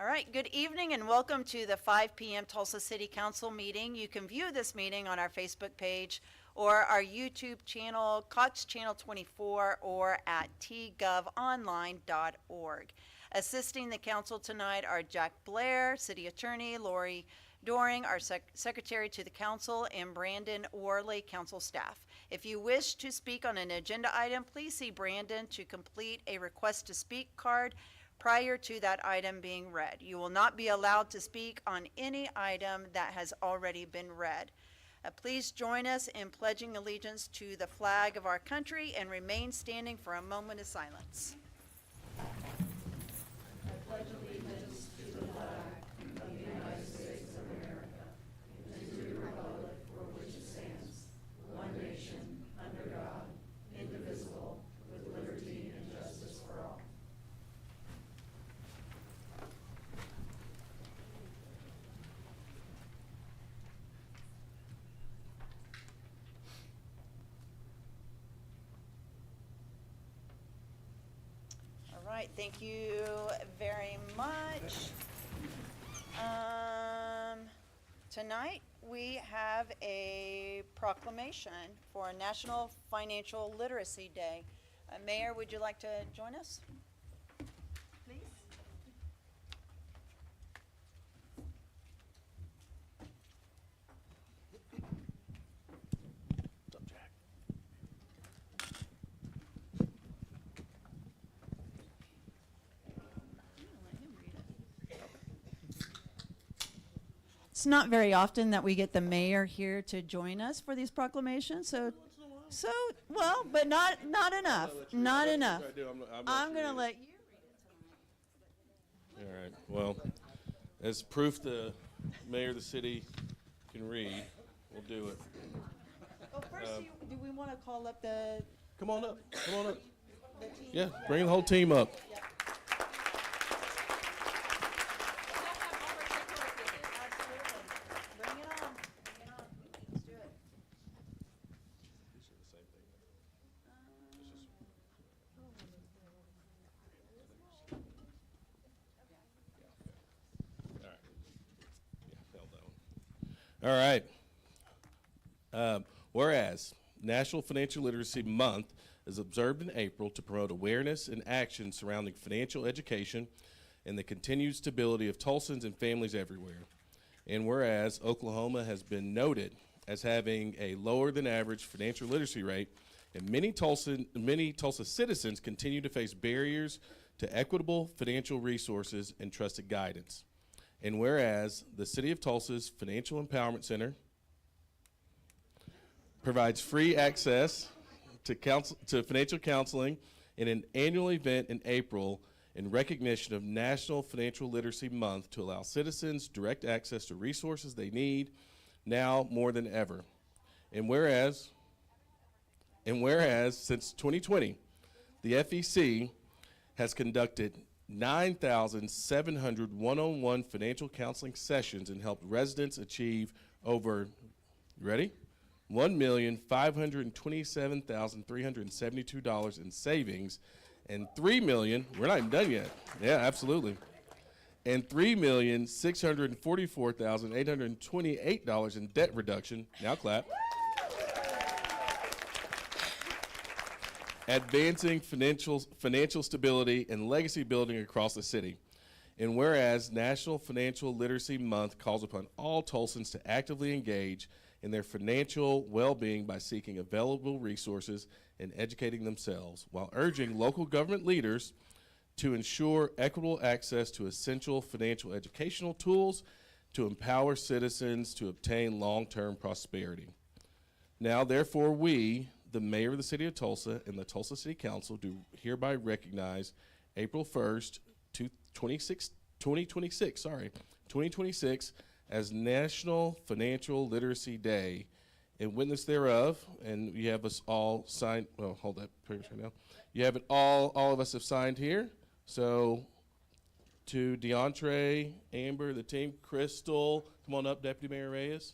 All right, good evening and welcome to the 5 p.m. Tulsa City Council meeting. You can view this meeting on our Facebook page or our YouTube channel, Cox Channel 24, or at tgovonline.org. Assisting the council tonight are Jack Blair, City Attorney, Lori Doring, our Secretary to the Council, and Brandon Worley, Council staff. If you wish to speak on an agenda item, please see Brandon to complete a request to speak card prior to that item being read. You will not be allowed to speak on any item that has already been read. Please join us in pledging allegiance to the flag of our country and remain standing for a moment of silence. I pledge allegiance to the flag of the United States of America and to the republic for which it stands, one nation, under God, indivisible, with liberty and justice for all. All right, thank you very much. Tonight we have a proclamation for National Financial Literacy Day. Mayor, would you like to join us, please? What's up, Jack? It's not very often that we get the mayor here to join us for these proclamations, so well, but not enough, not enough. I'm going to let you read it tonight. All right. Well, as proof the mayor of the city can read, we'll do it. Well, first, do we want to call up the Come on up. Come on up. team? Yeah, bring the whole team up. Yeah. Bring it on. Bring it on. Let's do it. These are the same thing. All right. Yeah, held that one. All right. Whereas National Financial Literacy Month is observed in April to promote awareness and action surrounding financial education and the continued stability of Tulsans and families everywhere. And whereas Oklahoma has been noted as having a lower than average financial literacy rate, and many Tulsa citizens continue to face barriers to equitable financial resources and trusted guidance. And whereas the City of Tulsa's Financial Empowerment Center provides free access to financial counseling in an annual event in April in recognition of National Financial Literacy Month to allow citizens direct access to resources they need now more than ever. And whereas since 2020, the FEC has conducted 9,700 one-on-one financial counseling sessions and helped residents achieve over, you ready? $1,527,372 in savings and $3 million, we're not even done yet. Yeah, absolutely. And $3,644,828 in debt reduction. Now clap. Advancing financial stability and legacy building across the city. And whereas National Financial Literacy Month calls upon all Tulsans to actively engage in their financial well-being by seeking available resources and educating themselves, while urging local government leaders to ensure equitable access to essential financial educational tools to empower citizens to obtain long-term prosperity. Now, therefore, we, the Mayor of the City of Tulsa and the Tulsa City Council, do hereby recognize April 1st, 2026 as National Financial Literacy Day, in witness thereof, and you have us all signed, well, hold that picture right now. You have it all of us have signed here. So to DeAndre, Amber, the team, Crystal, come on up, Deputy Mayor Reyes.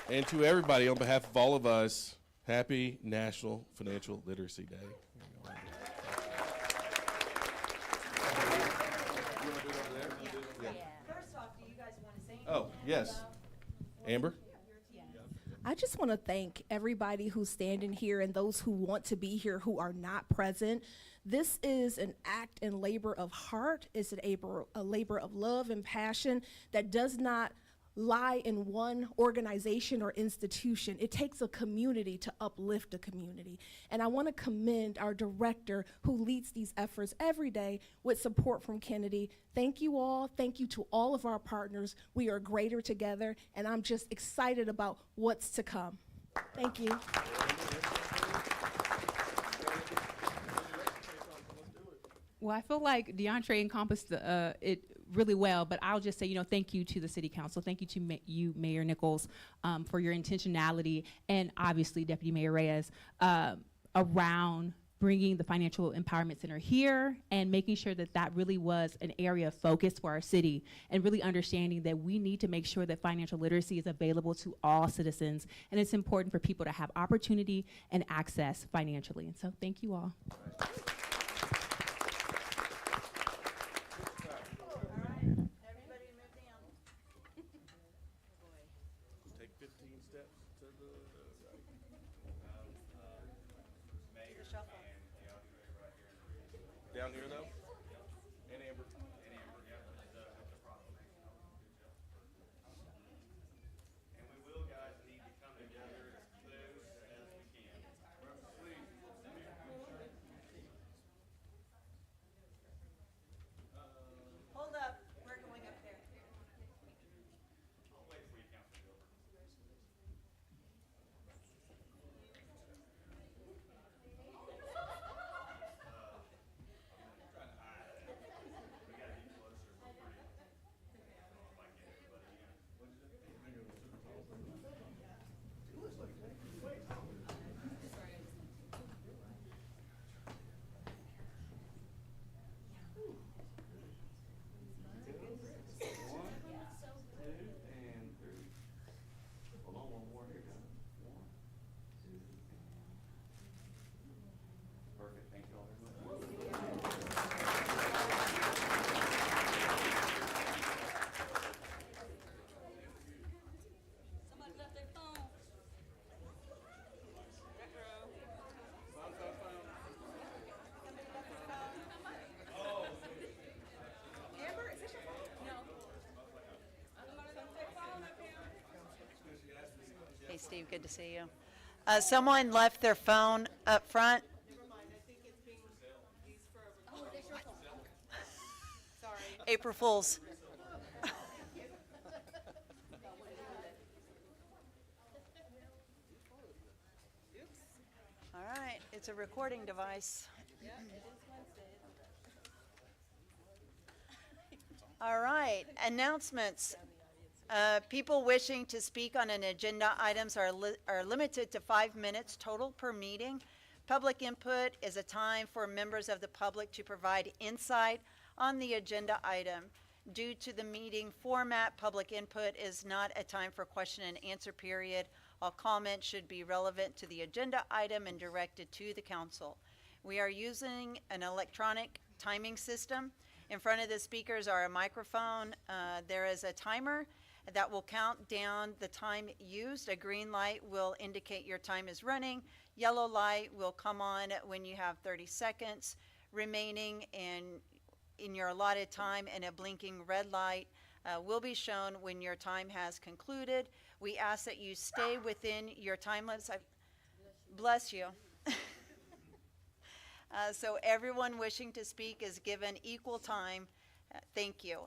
And to everybody, on behalf of all of us, happy National Financial Literacy Day. Yes. Amber? I just want to thank everybody who's standing here and those who want to be here who are not present. This is an act and labor of heart. It's a labor of love and passion that does not lie in one organization or institution. It takes a community to uplift a community. And I want to commend our director who leads these efforts every day with support from Kennedy. Thank you all. Thank you to all of our partners. We are greater together, and I'm just excited about what's to come. Thank you. Well, I feel like DeAndre encompassed it really well, but I'll just say, thank you to the City Council. Thank you to you, Mayor Nichols, for your intentionality, and obviously Deputy Mayor Reyes, around bringing the Financial Empowerment Center here and making sure that that really was an area of focus for our city, and really understanding that we need to make sure that financial literacy is available to all citizens, and it's important for people to have opportunity and access financially. And so thank you all. Everybody move down. Take 15 steps to the right. Do the shuffle. Down here, though? And Amber. And we will, guys, need to come together as close as we can. Please. Hold up, we're going up there. I'll wait for you, Councilman Gilbert. Perfect, thank you all very much. Somebody left their phone. Amber, is this your phone? Hey, Steve, good to see you. Someone left their phone up front. April Fools. All right, it's a recording device. All right, announcements. People wishing to speak on an agenda items are limited to 5 minutes total per meeting. Public input is a time for members of the public to provide insight on the agenda item. Due to the meeting format, public input is not a time for question and answer period. All comments should be relevant to the agenda item and directed to the council. We are using an electronic timing system. In front of the speakers are a microphone. There is a timer that will count down the time used. A green light will indicate your time is running. Yellow light will come on when you have 30 seconds remaining in your allotted time, and a blinking red light will be shown when your time has concluded. We ask that you stay within your time limits. Bless you. So everyone wishing to speak is given equal time. Thank you.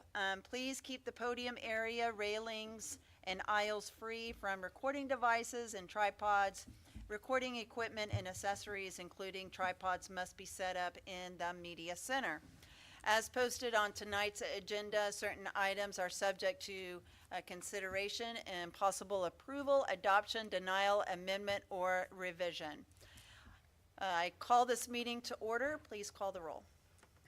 Please keep the podium area, railings, and aisles free from recording devices and tripods. Recording equipment and accessories, including tripods, must be set up in the media center. As posted on tonight's agenda, certain items are subject to consideration and possible approval, adoption, denial, amendment, or revision. I call this meeting to order. Please call the roll.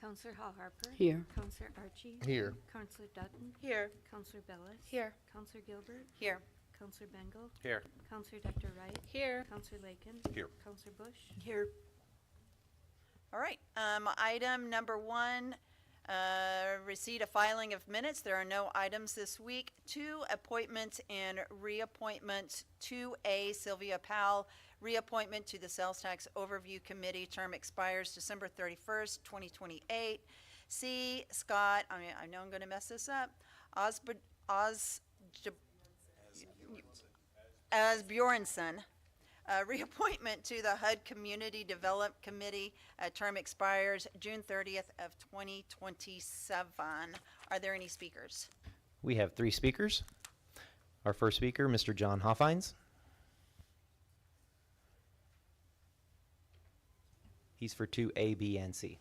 Counselor Hall Harper. Here. Counselor Archie. Here. Counselor Dutton. Here. Counselor Bellis. Here. Counselor Gilbert. Here. Counselor Bengal. Here. Counselor Dr. Wright. Here. Counselor Lakin. Here. Counselor Bush. Here. All right. Item number 1, Receipt of filing of minutes. There are no items this week. 2 appointments and reappointments. 2A, Sylvia Powell, reappointment to the Sales Tax Overview Committee. Term expires December 31st, 2028. C, Scott, I know I'm going to mess this up. Bjornson, reappointment to the HUD Community Development Committee. Term expires June 30th of 2027. Are there any speakers? We have 3 speakers. Our first speaker, Mr. John Hoffines. He's for 2A, B, and C.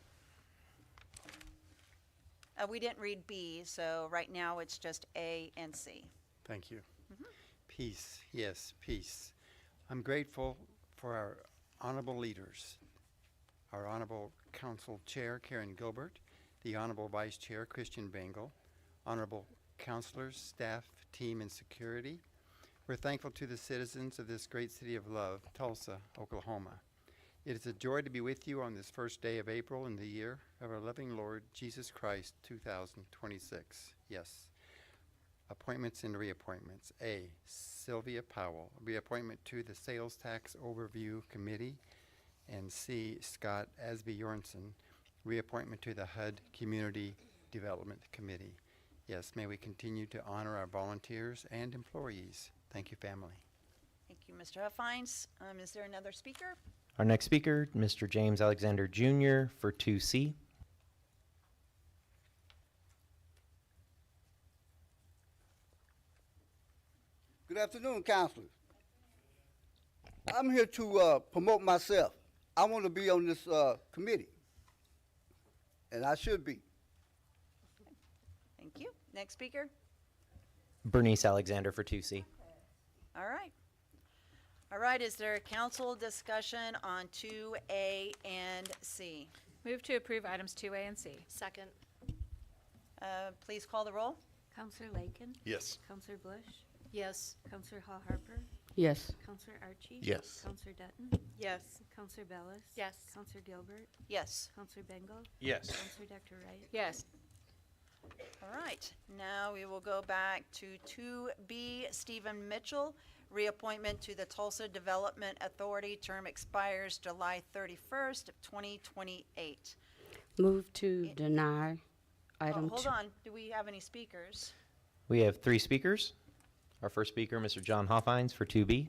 We didn't read B, so right now it's just A and C. Thank you. Peace, yes, peace. I'm grateful for our honorable leaders, our Honorable Council Chair, Karen Gilbert, the Honorable Vice Chair, Christian Bengal, Honorable Councilors, staff, team, and security. We're thankful to the citizens of this great city of love, Tulsa, Oklahoma. It is a joy to be with you on this first day of April in the year of our loving Lord Jesus Christ, 2026. Yes. Appointments and reappointments. A, Sylvia Powell, reappointment to the Sales Tax Overview Committee. And C, Scott Asbjornson, reappointment to the HUD Community Development Committee. Yes, may we continue to honor our volunteers and employees. Thank you, family. Thank you, Mr. Huffines. Is there another speaker? Our next speaker, Mr. James Alexander Jr. for 2C. Good afternoon, councilors. I'm here to promote myself. I want to be on this committee, and I should be. Thank you. Next speaker? Bernice Alexander for 2C. All right. All right, is there a council discussion on 2A and C? Move to approve items 2A and C. Second. Please call the roll. Counselor Lakin? Yes. Counselor Bush? Yes. Counselor Hall Harper? Yes. Counselor Archie? Yes. Counselor Dutton? Yes. Counselor Bellis? Yes. Counselor Gilbert? Yes. Counselor Bengal? Yes. Counselor Dr. Wright? Yes. All right, now we will go back to 2B, Stephen Mitchell, reappointment to the Tulsa Development Authority. Term expires July 31st of 2028. Move to deny item Hold 2. on, do we have any speakers? We have 3 speakers. Our first speaker, Mr. John Hoffines for 2B.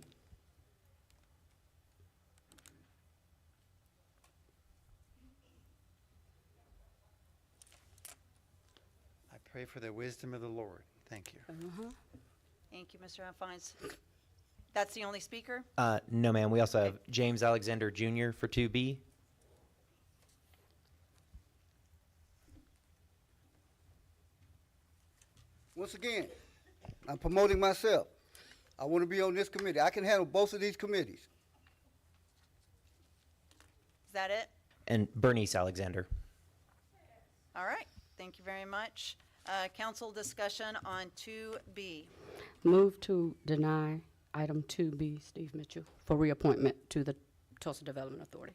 I pray for the wisdom of the Lord. Thank you. Thank you, Mr. Alphines. That's the only speaker? No, ma'am. We also have James Alexander Jr. for 2B. Once again, I'm promoting myself. I want to be on this committee. I can handle both of these committees. Is that it? And Bernice Alexander. All right, thank you very much. Council discussion on 2B. Move to deny item 2B, Steve Mitchell, for reappointment to the Tulsa Development Authority.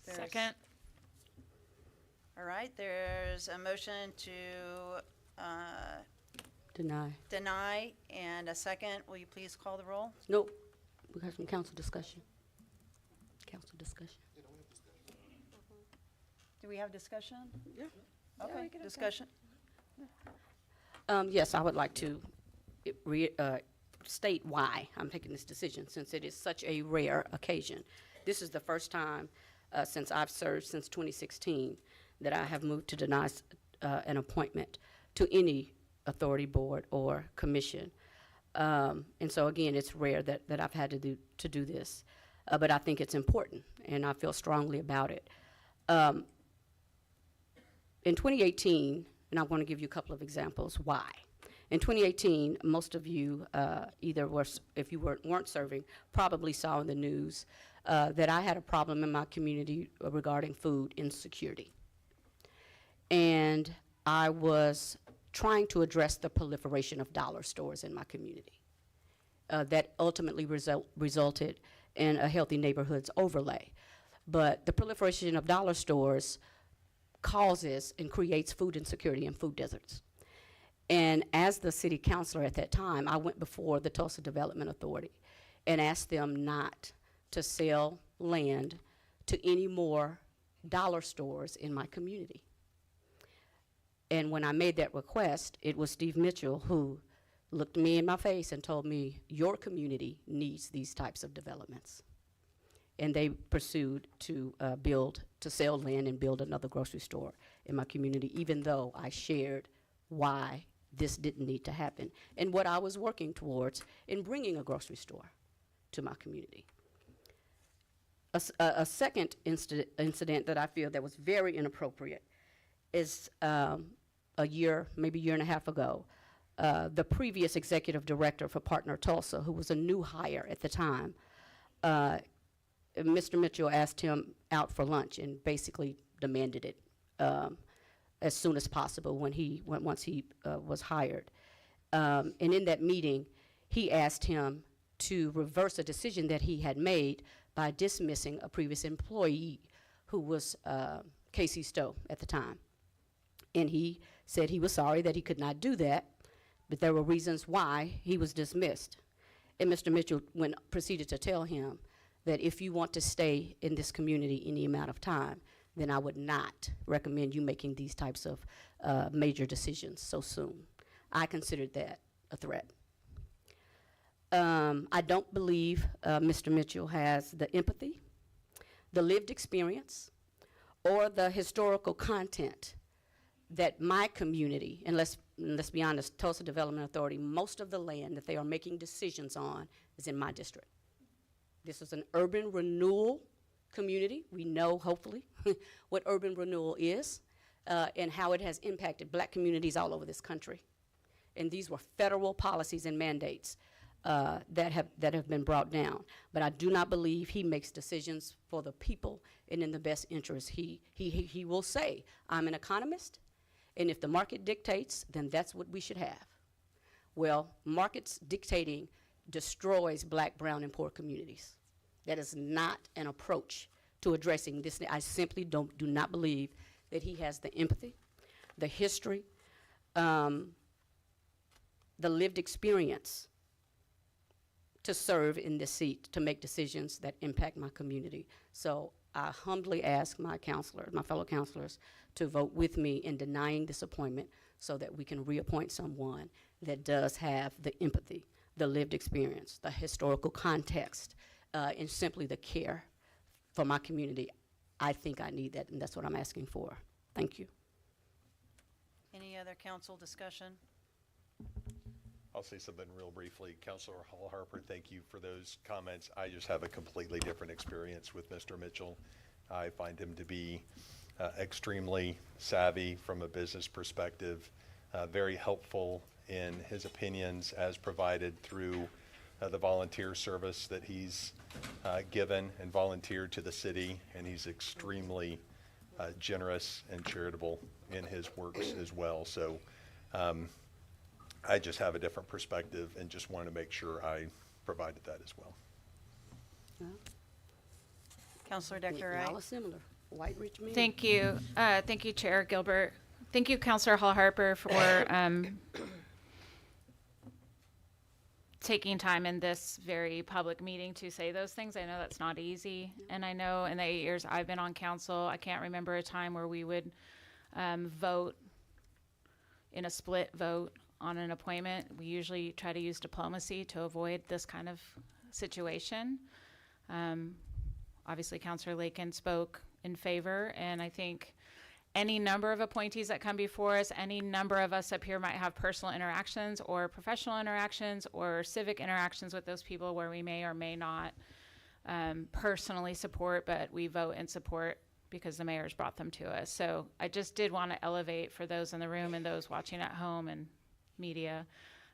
There's- Second. All right, there's a motion to Deny. deny and a second. Will you please call the roll? Nope. We got some council discussion. Council discussion. Do we have discussion? Yeah. Okay, discussion. Yes, I would like to state why I'm taking this decision, since it is such a rare occasion. This is the first time since I've served since 2016 that I have moved to deny an appointment to any authority, board, or commission. And so again, it's rare that I've had to do this, but I think it's important, and I feel strongly about it. In 2018, and I'm going to give you a couple of examples why. In 2018, most of you either were, if you weren't serving, probably saw in the news that I had a problem in my community regarding food insecurity. And I was trying to address the proliferation of dollar stores in my community. That ultimately resulted in a Healthy Neighborhoods overlay. But the proliferation of dollar stores causes and creates food insecurity and food deserts. And as the city councilor at that time, I went before the Tulsa Development Authority and asked them not to sell land to any more dollar stores in my community. And when I made that request, it was Steve Mitchell who looked me in my face and told me, your community needs these types of developments. And they pursued to sell land and build another grocery store in my community, even though I shared why this didn't need to happen and what I was working towards in bringing a grocery store to my community. A second incident that I feel that was very inappropriate is maybe a year and a half ago, the previous executive director for Partner Tulsa, who was a new hire at the time, Mr. Mitchell asked him out for lunch and basically demanded it as soon as possible once he was hired. And in that meeting, he asked him to reverse a decision that he had made by dismissing a previous employee who was Casey Stowe at the time. And he said he was sorry that he could not do that, but there were reasons why he was dismissed. And Mr. Mitchell proceeded to tell him that if you want to stay in this community any amount of time, then I would not recommend you making these types of major decisions so soon. I considered that a threat. I don't believe Mr. Mitchell has the empathy, the lived experience, or the historical content that my community, and let's be honest, Tulsa Development Authority, most of the land that they are making decisions on is in my district. This is an urban renewal community. We know, hopefully, what urban renewal is and how it has impacted black communities all over this country. And these were federal policies and mandates that have been brought down. But I do not believe he makes decisions for the people and in the best interest. He will say, I'm an economist, and if the market dictates, then that's what we should have. Well, markets dictating destroys black, brown, and poor communities. That is not an approach to addressing this. I simply do not believe that he has the empathy, the history, the lived experience to serve in this seat, to make decisions that impact my community. So I humbly ask my counselors, my fellow counselors, to vote with me in denying this appointment so that we can reappoint someone that does have the empathy, the lived experience, the historical context, and simply the care for my community. I think I need that, and that's what I'm asking for. Thank you. Any other council discussion? I'll say something real briefly. Councilor Hall Harper, thank you for those comments. I just have a completely different experience with Mr. Mitchell. I find him to be extremely savvy from a business perspective, very helpful in his opinions as provided through the volunteer service that he's given and volunteered to the city, and he's extremely generous and charitable in his works as well. So I just have a different perspective and just wanted to make sure I provided that as well. Councilor Decker, Y'all right? are similar, white rich men. Thank you. Thank you, Chair Gilbert. Thank you, Councilor Hall Harper, for taking time in this very public meeting to say those things. I know that's not easy. And I know in the 8 years I've been on council, I can't remember a time where we would vote in a split vote on an appointment. We usually try to use diplomacy to avoid this kind of situation. Obviously, Councilor Lakin spoke in favor, and I think any number of appointees that come before us, any number of us up here might have personal interactions or professional interactions or civic interactions with those people where we may or may not personally support, but we vote and support because the mayor's brought them to us. So I just did want to elevate for those in the room and those watching at home and media,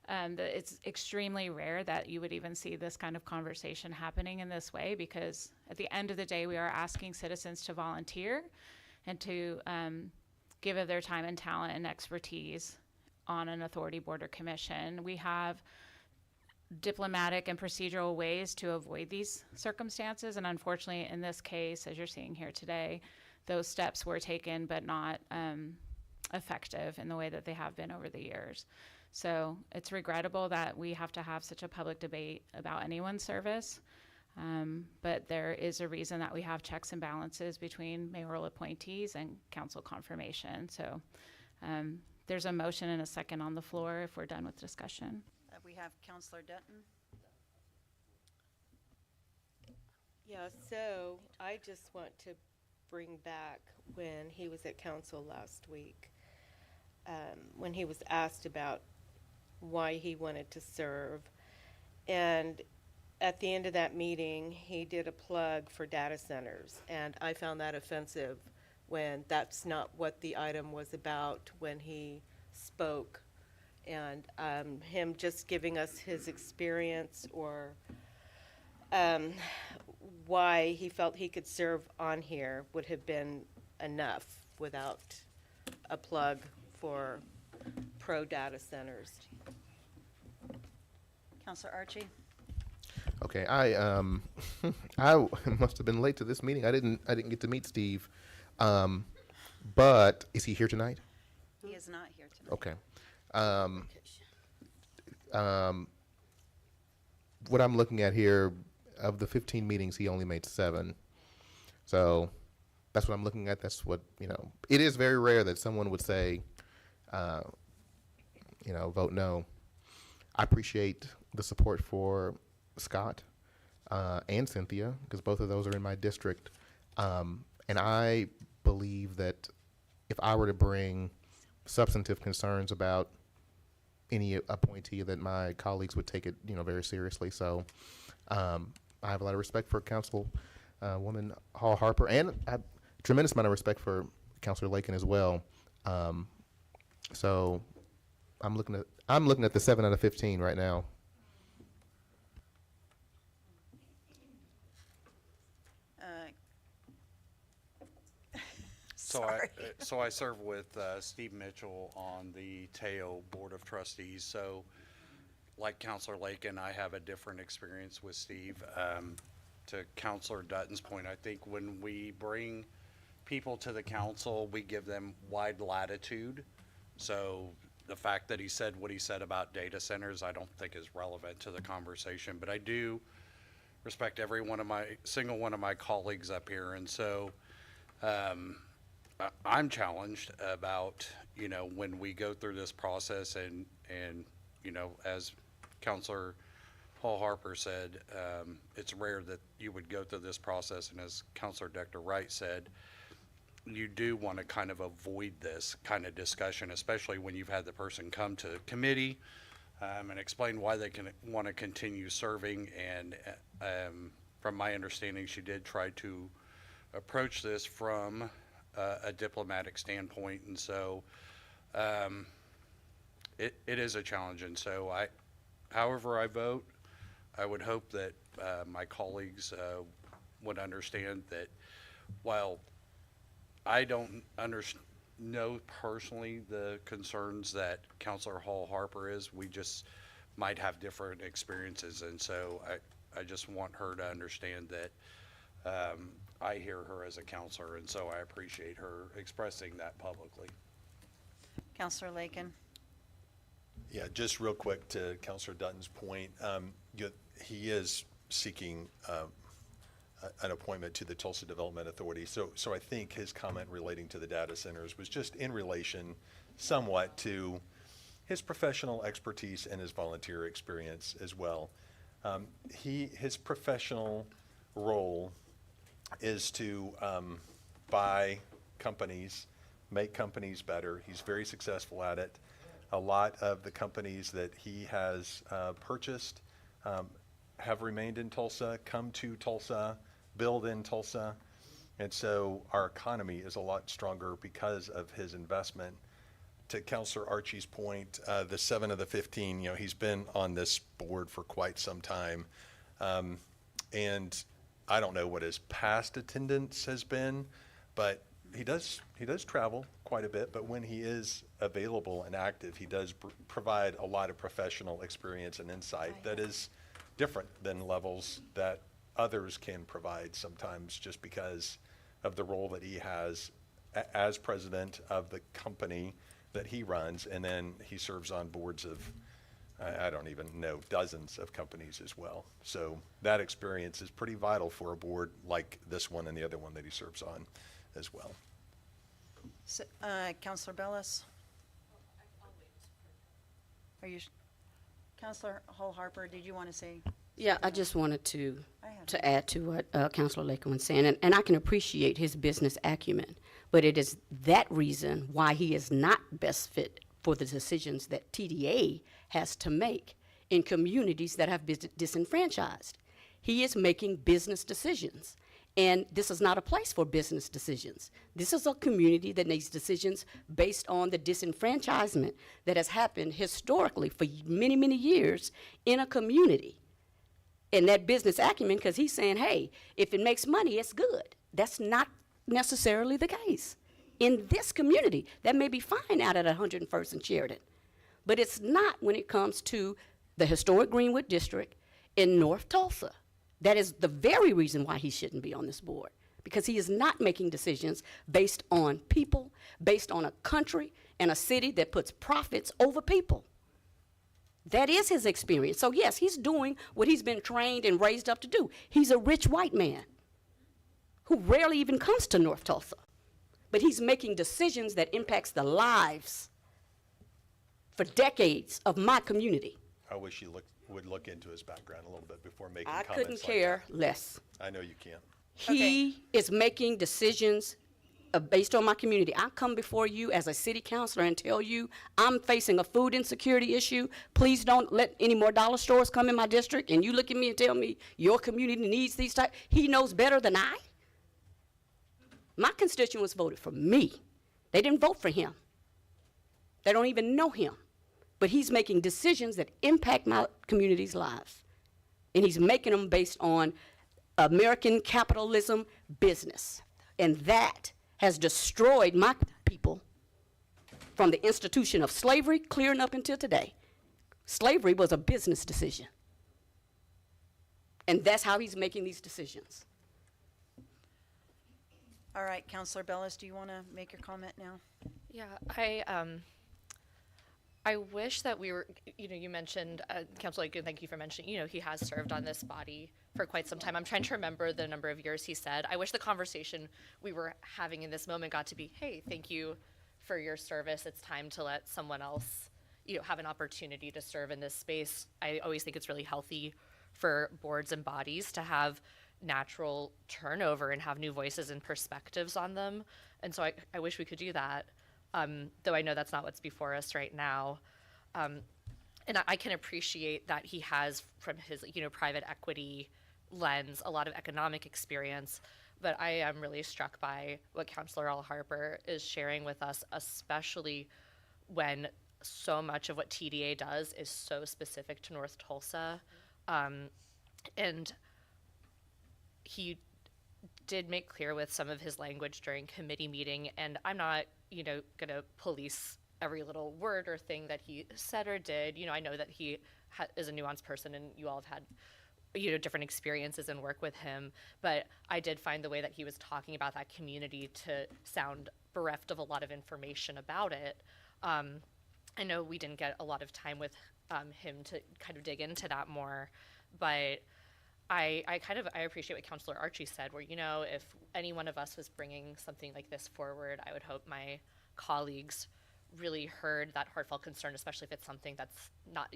that it's extremely rare that you would even see this kind of conversation happening in this way, because at the end of the day, we are asking citizens to volunteer and to give of their time and talent and expertise on an authority board or commission. We have diplomatic and procedural ways to avoid these circumstances, and unfortunately in this case, as you're seeing here today, those steps were taken, but not effective in the way that they have been over the years. So it's regrettable that we have to have such a public debate about anyone's service. But there is a reason that we have checks and balances between mayoral appointees and council confirmation. So there's a motion and a second on the floor if we're done with discussion. We have Counselor Dutton. Yeah, so I just want to bring back when he was at council last week, when he was asked about why he wanted to serve. And at the end of that meeting, he did a plug for data centers. And I found that offensive when that's not what the item was about when he spoke. And him just giving us his experience or why he felt he could serve on here would have been enough without a plug for pro data centers. Counselor Archie. Okay, I I must have been late to this meeting. I didn't get to meet Steve, but is he here tonight? He is not here tonight. Okay. What I'm looking at here, of the 15 meetings, he only made 7. So that's what I'm looking at. That's what, it is very rare that someone would say, vote no. I appreciate the support for Scott and Cynthia, because both of those are in my district. And I believe that if I were to bring substantive concerns about any appointee, that my colleagues would take it, very seriously. So I have a lot of respect for Councilwoman Hall Harper, and I have a tremendous amount of respect for Councilor Lakin as well. So I'm looking at the 7 out of 15 right now. So I serve with Steve Mitchell on the Teo Board of Trustees. So like Councilor Lakin, I have a different experience with Steve. To Councilor Dutton's point, I think when we bring people to the council, we give them wide latitude. So the fact that he said what he said about data centers, I don't think is relevant to the conversation, but I do respect every single one of my colleagues up here. And so I'm challenged about, when we go through this process and as Councilor Hall Harper said, it's rare that you would go through this process. And as Councilor Dr. Wright said, you do want to kind of avoid this kind of discussion, especially when you've had the person come to committee and explain why they can want to continue serving. And from my understanding, she did try to approach this from a diplomatic standpoint. And so it is a challenge. And so however I vote, I would hope that my colleagues would understand that while I don't know personally the concerns that Councilor Hall Harper is, we just might have different experiences. And so I just want her to understand that I hear her as a counselor, and so I appreciate her expressing that publicly. Counselor Lakin. Yeah, just real quick to Councilor Dutton's point, he is seeking an appointment to the Tulsa Development Authority. So I think his comment relating to the data centers was just in relation somewhat to his professional expertise and his volunteer experience as well. His professional role is to buy companies, make companies better. He's very successful at it. A lot of the companies that he has purchased have remained in Tulsa, come to Tulsa, build in Tulsa. And so our economy is a lot stronger because of his investment. To Councilor Archie's point, the 7 of the 15, he's been on this board for quite some time. And I don't know what his past attendance has been, but he does travel quite a bit. But when he is available and active, he does provide a lot of professional experience and insight that is different than levels that others can provide sometimes, just because of the role that he has as president of the company that he runs, and then he serves on boards of, I don't even know, dozens of companies as well. So that experience is pretty vital for a board like this one and the other one that he serves on as well. So, Counselor Bellis? Are you, Counselor Hall Harper, did you want to say? Yeah, I just wanted to I have to add to what Councilor Lakeland was saying, and I can appreciate his business acumen, but it is that reason why he is not best fit for the decisions that TDA has to make in communities that have been disenfranchised. He is making business decisions, and this is not a place for business decisions. This is a community that makes decisions based on the disenfranchisement that has happened historically for many, many years in a community. And that business acumen, because he's saying, hey, if it makes money, it's good. That's not necessarily the case. In this community, that may be fine out at 101st and Sheridan, but it's not when it comes to the historic Greenwood District in North Tulsa. That is the very reason why he shouldn't be on this board, because he is not making decisions based on people, based on a country and a city that puts profits over people. That is his experience. So yes, he's doing what he's been trained and raised up to do. He's a rich white man who rarely even comes to North Tulsa, but he's making decisions that impacts the lives for decades of my community. I wish you would look into his background a little bit before making I comments couldn't like care that. less. I know you can't. He is making decisions based on my community. I come before you as a city councilor and tell you I'm facing a food insecurity issue. Please don't let any more dollar stores come in my district. And you look at me and tell me your community needs these type. He knows better than I. My constituents voted for me. They didn't vote for him. They don't even know him. But he's making decisions that impact my community's lives. And he's making them based on American capitalism business. And that has destroyed my people from the institution of slavery clearing up until today. Slavery was a business decision. And that's how he's making these decisions. All right, Counselor Bellis, do you want to make your comment now? Yeah, I wish that we were, you mentioned, Councilor Lakeland, thank you for mentioning, he has served on this body for quite some time. I'm trying to remember the number of years he said. I wish the conversation we were having in this moment got to be, hey, thank you for your service. It's time to let someone else, have an opportunity to serve in this space. I always think it's really healthy for boards and bodies to have natural turnover and have new voices and perspectives on them. And so I wish we could do that. Though I know that's not what's before us right now. And I can appreciate that he has, from his, private equity lens, a lot of economic experience. But I am really struck by what Councilor Al Harper is sharing with us, especially when so much of what TDA does is so specific to North Tulsa. And he did make clear with some of his language during committee meeting, and I'm not, gonna police every little word or thing that he said or did. I know that he is a nuanced person, and you all have had, different experiences and work with him. But I did find the way that he was talking about that community to sound bereft of a lot of information about it. I know we didn't get a lot of time with him to kind of dig into that more, but I appreciate what Councilor Archie said, where, if any one of us was bringing something like this forward, I would hope my colleagues really heard that heartfelt concern, especially if it's something that's not,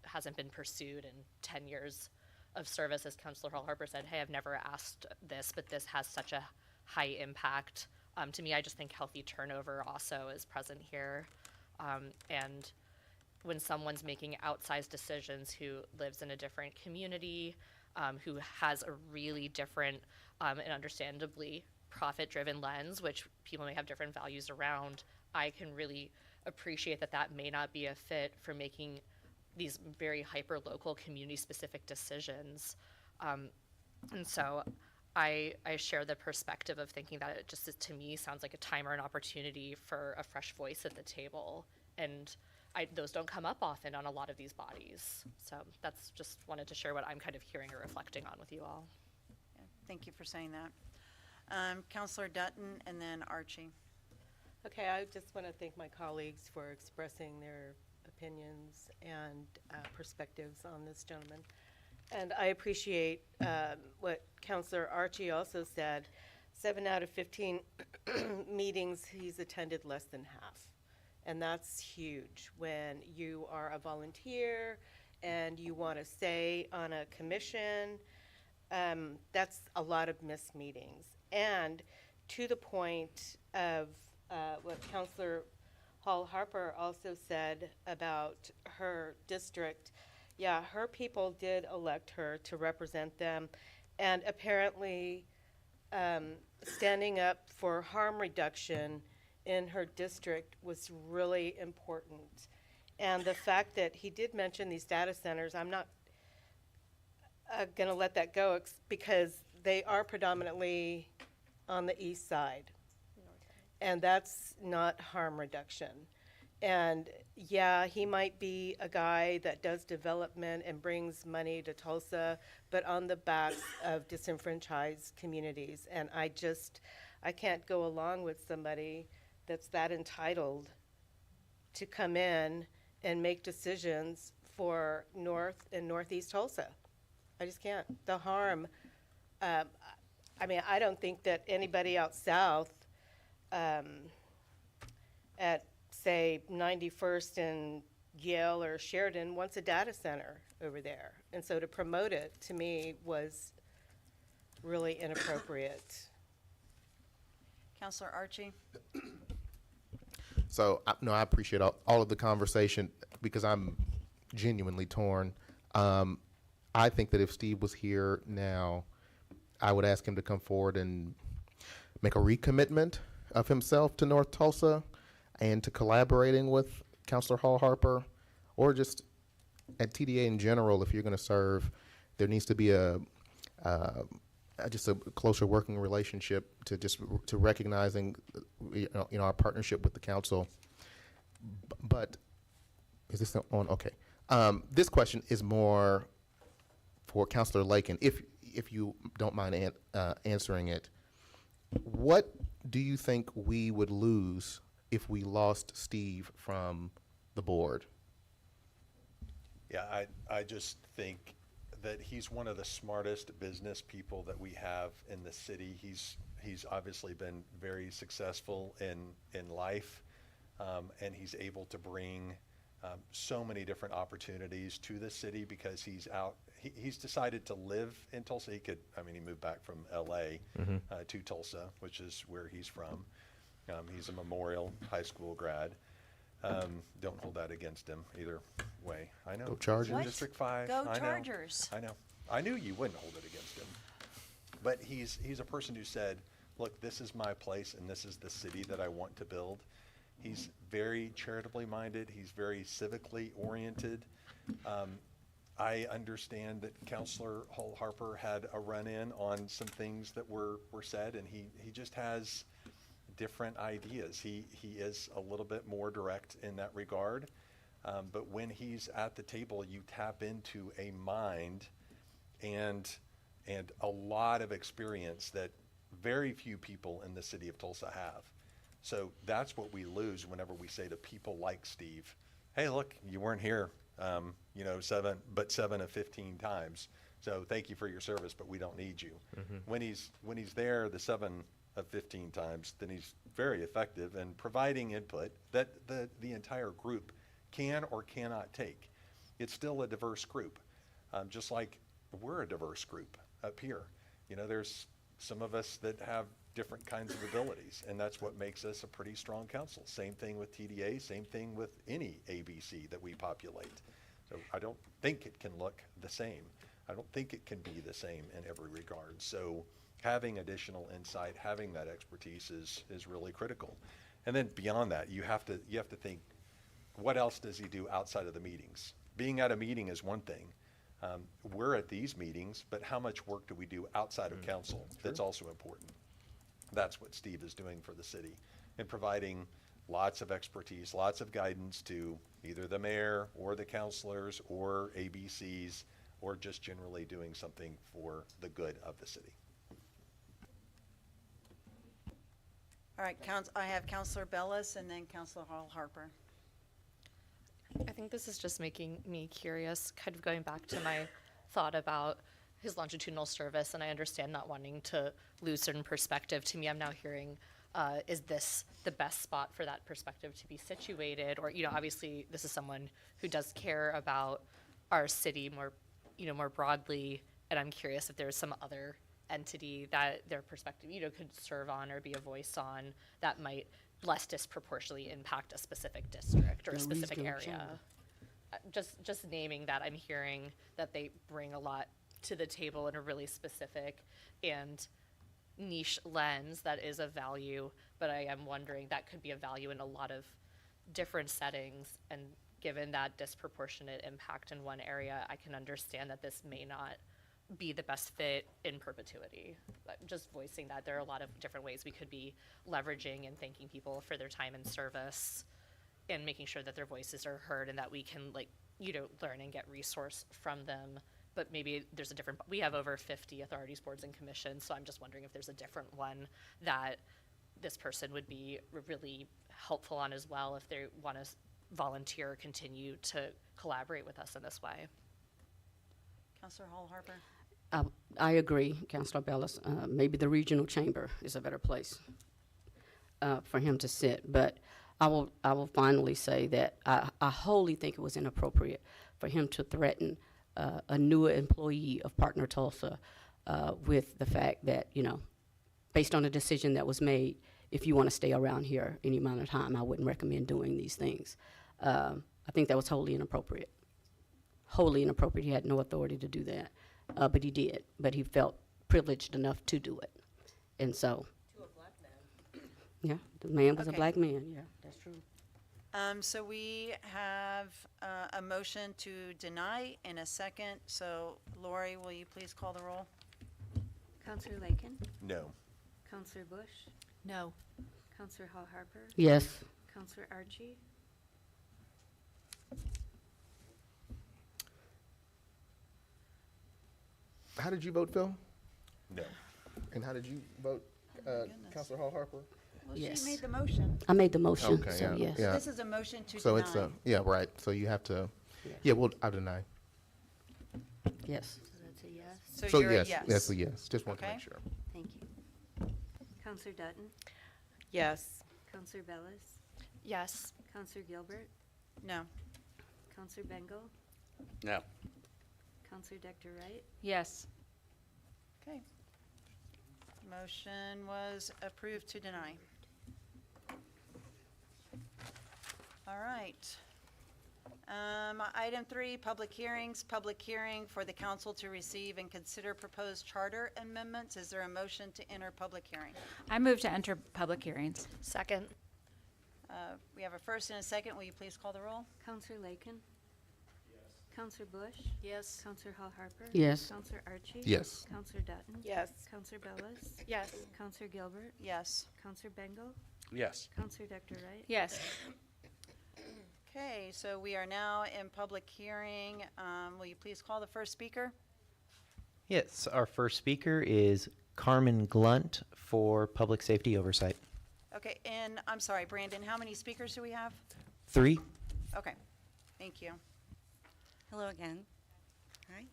hasn't been pursued in 10 years of service. As Councilor Hall Harper said, hey, I've never asked this, but this has such a high impact. To me, I just think healthy turnover also is present here. And when someone's making outsized decisions who lives in a different community, who has a really different and understandably profit-driven lens, which people may have different values around, I can really appreciate that that may not be a fit for making these very hyper-local, community-specific decisions. And so I share the perspective of thinking that it just, to me, sounds like a time or an opportunity for a fresh voice at the table. And those don't come up often on a lot of these bodies. So that's just wanted to share what I'm kind of hearing or reflecting on with you all. Yeah, thank you for saying that. Counselor Dutton, and then Archie. Okay, I just want to thank my colleagues for expressing their opinions and perspectives on this gentleman. And I appreciate what Counselor Archie also said. 7 out of 15 meetings he's attended less than half. And that's huge when you are a volunteer and you want to stay on a commission. That's a lot of missed meetings. And to the point of what Counselor Hall Harper also said about her district, yeah, her people did elect her to represent them. And apparently, standing up for harm reduction in her district was really important. And the fact that he did mention these data centers, I'm not going to let that go because they are predominantly on the east side. And that's not harm reduction. And yeah, he might be a guy that does development and brings money to Tulsa, but on the backs of disenfranchised communities. And I can't go along with somebody that's that entitled to come in and make decisions for North and Northeast Tulsa. I just can't. The harm, I mean, I don't think that anybody out south at, say, 91st and Yale or Sheridan wants a data center over there. And so to promote it, to me, was really inappropriate. Counselor Archie? So, I appreciate all of the conversation because I'm genuinely torn. I think that if Steve was here now, I would ask him to come forward and make a recommitment of himself to North Tulsa and to collaborating with Counselor Hall Harper, or just at TDA in general. If you're going to serve, there needs to be just a closer working relationship to recognizing our partnership with the council. But is this on? Okay. This question is more for Counselor Lakin, if you don't mind answering it. What do you think we would lose if we lost Steve from the board? Yeah, I just think that he's one of the smartest business people that we have in the city. He's obviously been very successful in life, and he's able to bring so many different opportunities to the city because he's decided to live in Tulsa. He moved back from LA to Tulsa, which is where he's from. He's a Memorial High School grad. Don't hold that against him either way. I know. Go Chargers. He's in District 5. Go I know. Chargers. I know. I knew you wouldn't hold it against him. But he's a person who said, look, this is my place and this is the city that I want to build. He's very charitably minded. He's very civically oriented. I understand that Counselor Hall Harper had a run-in on some things that were said, and he just has different ideas. He is a little bit more direct in that regard. But when he's at the table, you tap into a mind and a lot of experience that very few people in the city of Tulsa have. So that's what we lose whenever we say to people like Steve, hey, look, you weren't here, 7 of 15 times. So thank you for your service, but we don't need you. When he's there the 7 of 15 times, then he's very effective in providing input that the entire group can or cannot take. It's still a diverse group, just like we're a diverse group up here. There's some of us that have different kinds of abilities, and that's what makes us a pretty strong council. Same thing with TDA, same thing with any ABC that we populate. So I don't think it can look the same. I don't think it can be the same in every regard. So having additional insight, having that expertise is really critical. And then beyond that, you have to think, what else does he do outside of the meetings? Being at a meeting is one thing. We're at these meetings, but how much work do we do outside of council? That's also important. That's what Steve is doing for the city and providing lots of expertise, lots of guidance to either the mayor or the councilors or ABCs, or just generally doing something for the good of the city. All right, I have Counselor Bellis and then Counselor Hall Harper. I think this is just making me curious, kind of going back to my thought about his longitudinal service, and I understand not wanting to lose certain perspective. To me, I'm now hearing, is this the best spot for that perspective to be situated? Or, obviously, this is someone who does care about our city more, more broadly, and I'm curious if there's some other entity that their perspective, could serve on or be a voice on that might less disproportionately impact a specific district or a specific area. Just naming that, I'm hearing that they bring a lot to the table in a really specific and niche lens that is of value, but I am wondering that could be of value in a lot of different settings, and given that disproportionate impact in one area, I can understand that this may not be the best fit in perpetuity. But just voicing that there are a lot of different ways we could be leveraging and thanking people for their time and service and making sure that their voices are heard and that we can learn and get resource from them. But maybe there's a different, we have over 50 authorities, boards, and commissions, so I'm just wondering if there's a different one that this person would be really helpful on as well if they want to volunteer or continue to collaborate with us in this way. Counselor Hall Harper. I agree, Councilor Bellis. Maybe the regional chamber is a better place for him to sit. But I will finally say that I wholly think it was inappropriate for him to threaten a newer employee of Partner Tulsa with the fact that, based on a decision that was made, if you want to stay around here any amount of time, I wouldn't recommend doing these things. I think that was wholly inappropriate. Wholly inappropriate. He had no authority to do that. But he did. But he felt privileged enough to do it. And so. To a black man. Yeah, the man was a black man. Yeah, that's true. So we have a motion to deny in a second. So Lori, will you please call the roll? Counselor Lakin? No. Counselor Bush? No. Counselor Hall Harper? Yes. Counselor Archie? How did you vote, Phil? No. And how did you vote, Councilor Hall Harper? Well, Yes. she made the motion. I made the motion, Okay, so yeah, yes. yeah. This is a motion to So deny. it's yeah, right. So you have to, I'll deny. Yes. So that's a yes. So So you're yes, a yes. that's a yes. Just want to Okay. make sure. Thank you. Counselor Dutton? Yes. Counselor Bellis? Yes. Counselor Gilbert? No. Counselor Bengal? No. Counselor Dector Wright? Yes. Okay. Motion was approved to deny. All right. Item 3, public hearings. Public hearing for the council to receive and consider proposed charter amendments. Is there a motion to enter public hearing? I move to enter public hearings. Second. We have a first and a second. Will you please call the roll? Counselor Lakin? Yes. Counselor Bush? Yes. Counselor Hall Harper? Yes. Counselor Archie? Yes. Counselor Dutton? Yes. Counselor Bellis? Yes. Counselor Gilbert? Yes. Counselor Bengal? Yes. Counselor Dector Wright? Yes. Okay, so we are now in public hearing. Will you please call the first speaker? Yes, our first speaker is Carmen Glunt for Public Safety Oversight. Okay, and I'm sorry, Brandon, how many speakers do we have? 3. Okay, thank you. Hello again. Hi.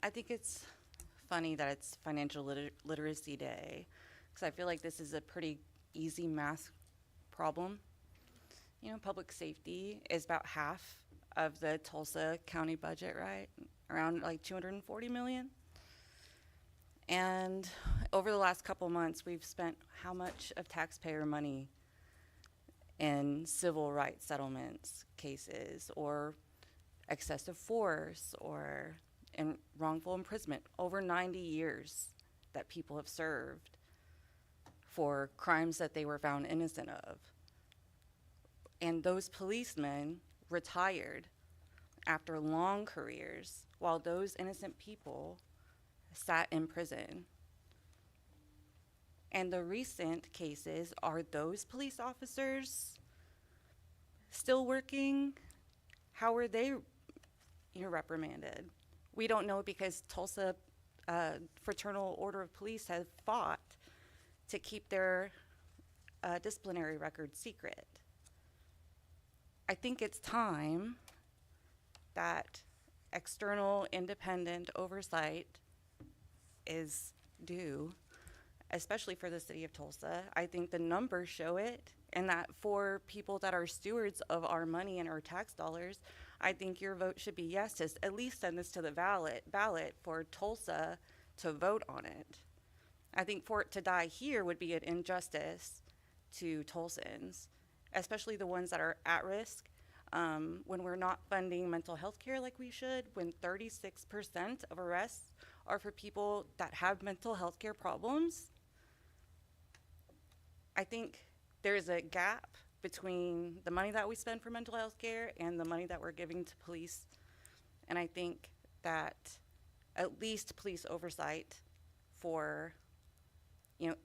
I think it's funny that it's Financial Literacy Day, because I feel like this is a pretty easy math problem. You know, public safety is about half of the Tulsa County budget, right? Around like 240 million. And over the last couple months, we've spent how much of taxpayer money in civil rights settlements cases, or excessive force, or in wrongful imprisonment? Over 90 years that people have served for crimes that they were found innocent of. And those policemen retired after long careers, while those innocent people sat in prison. And the recent cases, are those police officers still working? How are they reprimanded? We don't know, because Tulsa Fraternal Order of Police has fought to keep their disciplinary record secret. I think it's time that external independent oversight is due, especially for the city of Tulsa. I think the numbers show it, and that for people that are stewards of our money and our tax dollars, I think your vote should be yes to at least send this to the ballot for Tulsa to vote on it. I think for it to die here would be an injustice to Tulsans, especially the ones that are at risk. When we're not funding mental health care like we should, when 36% of arrests are for people that have mental health care problems, I think there's a gap between the money that we spend for mental health care and the money that we're giving to police. And I think that at least police oversight for,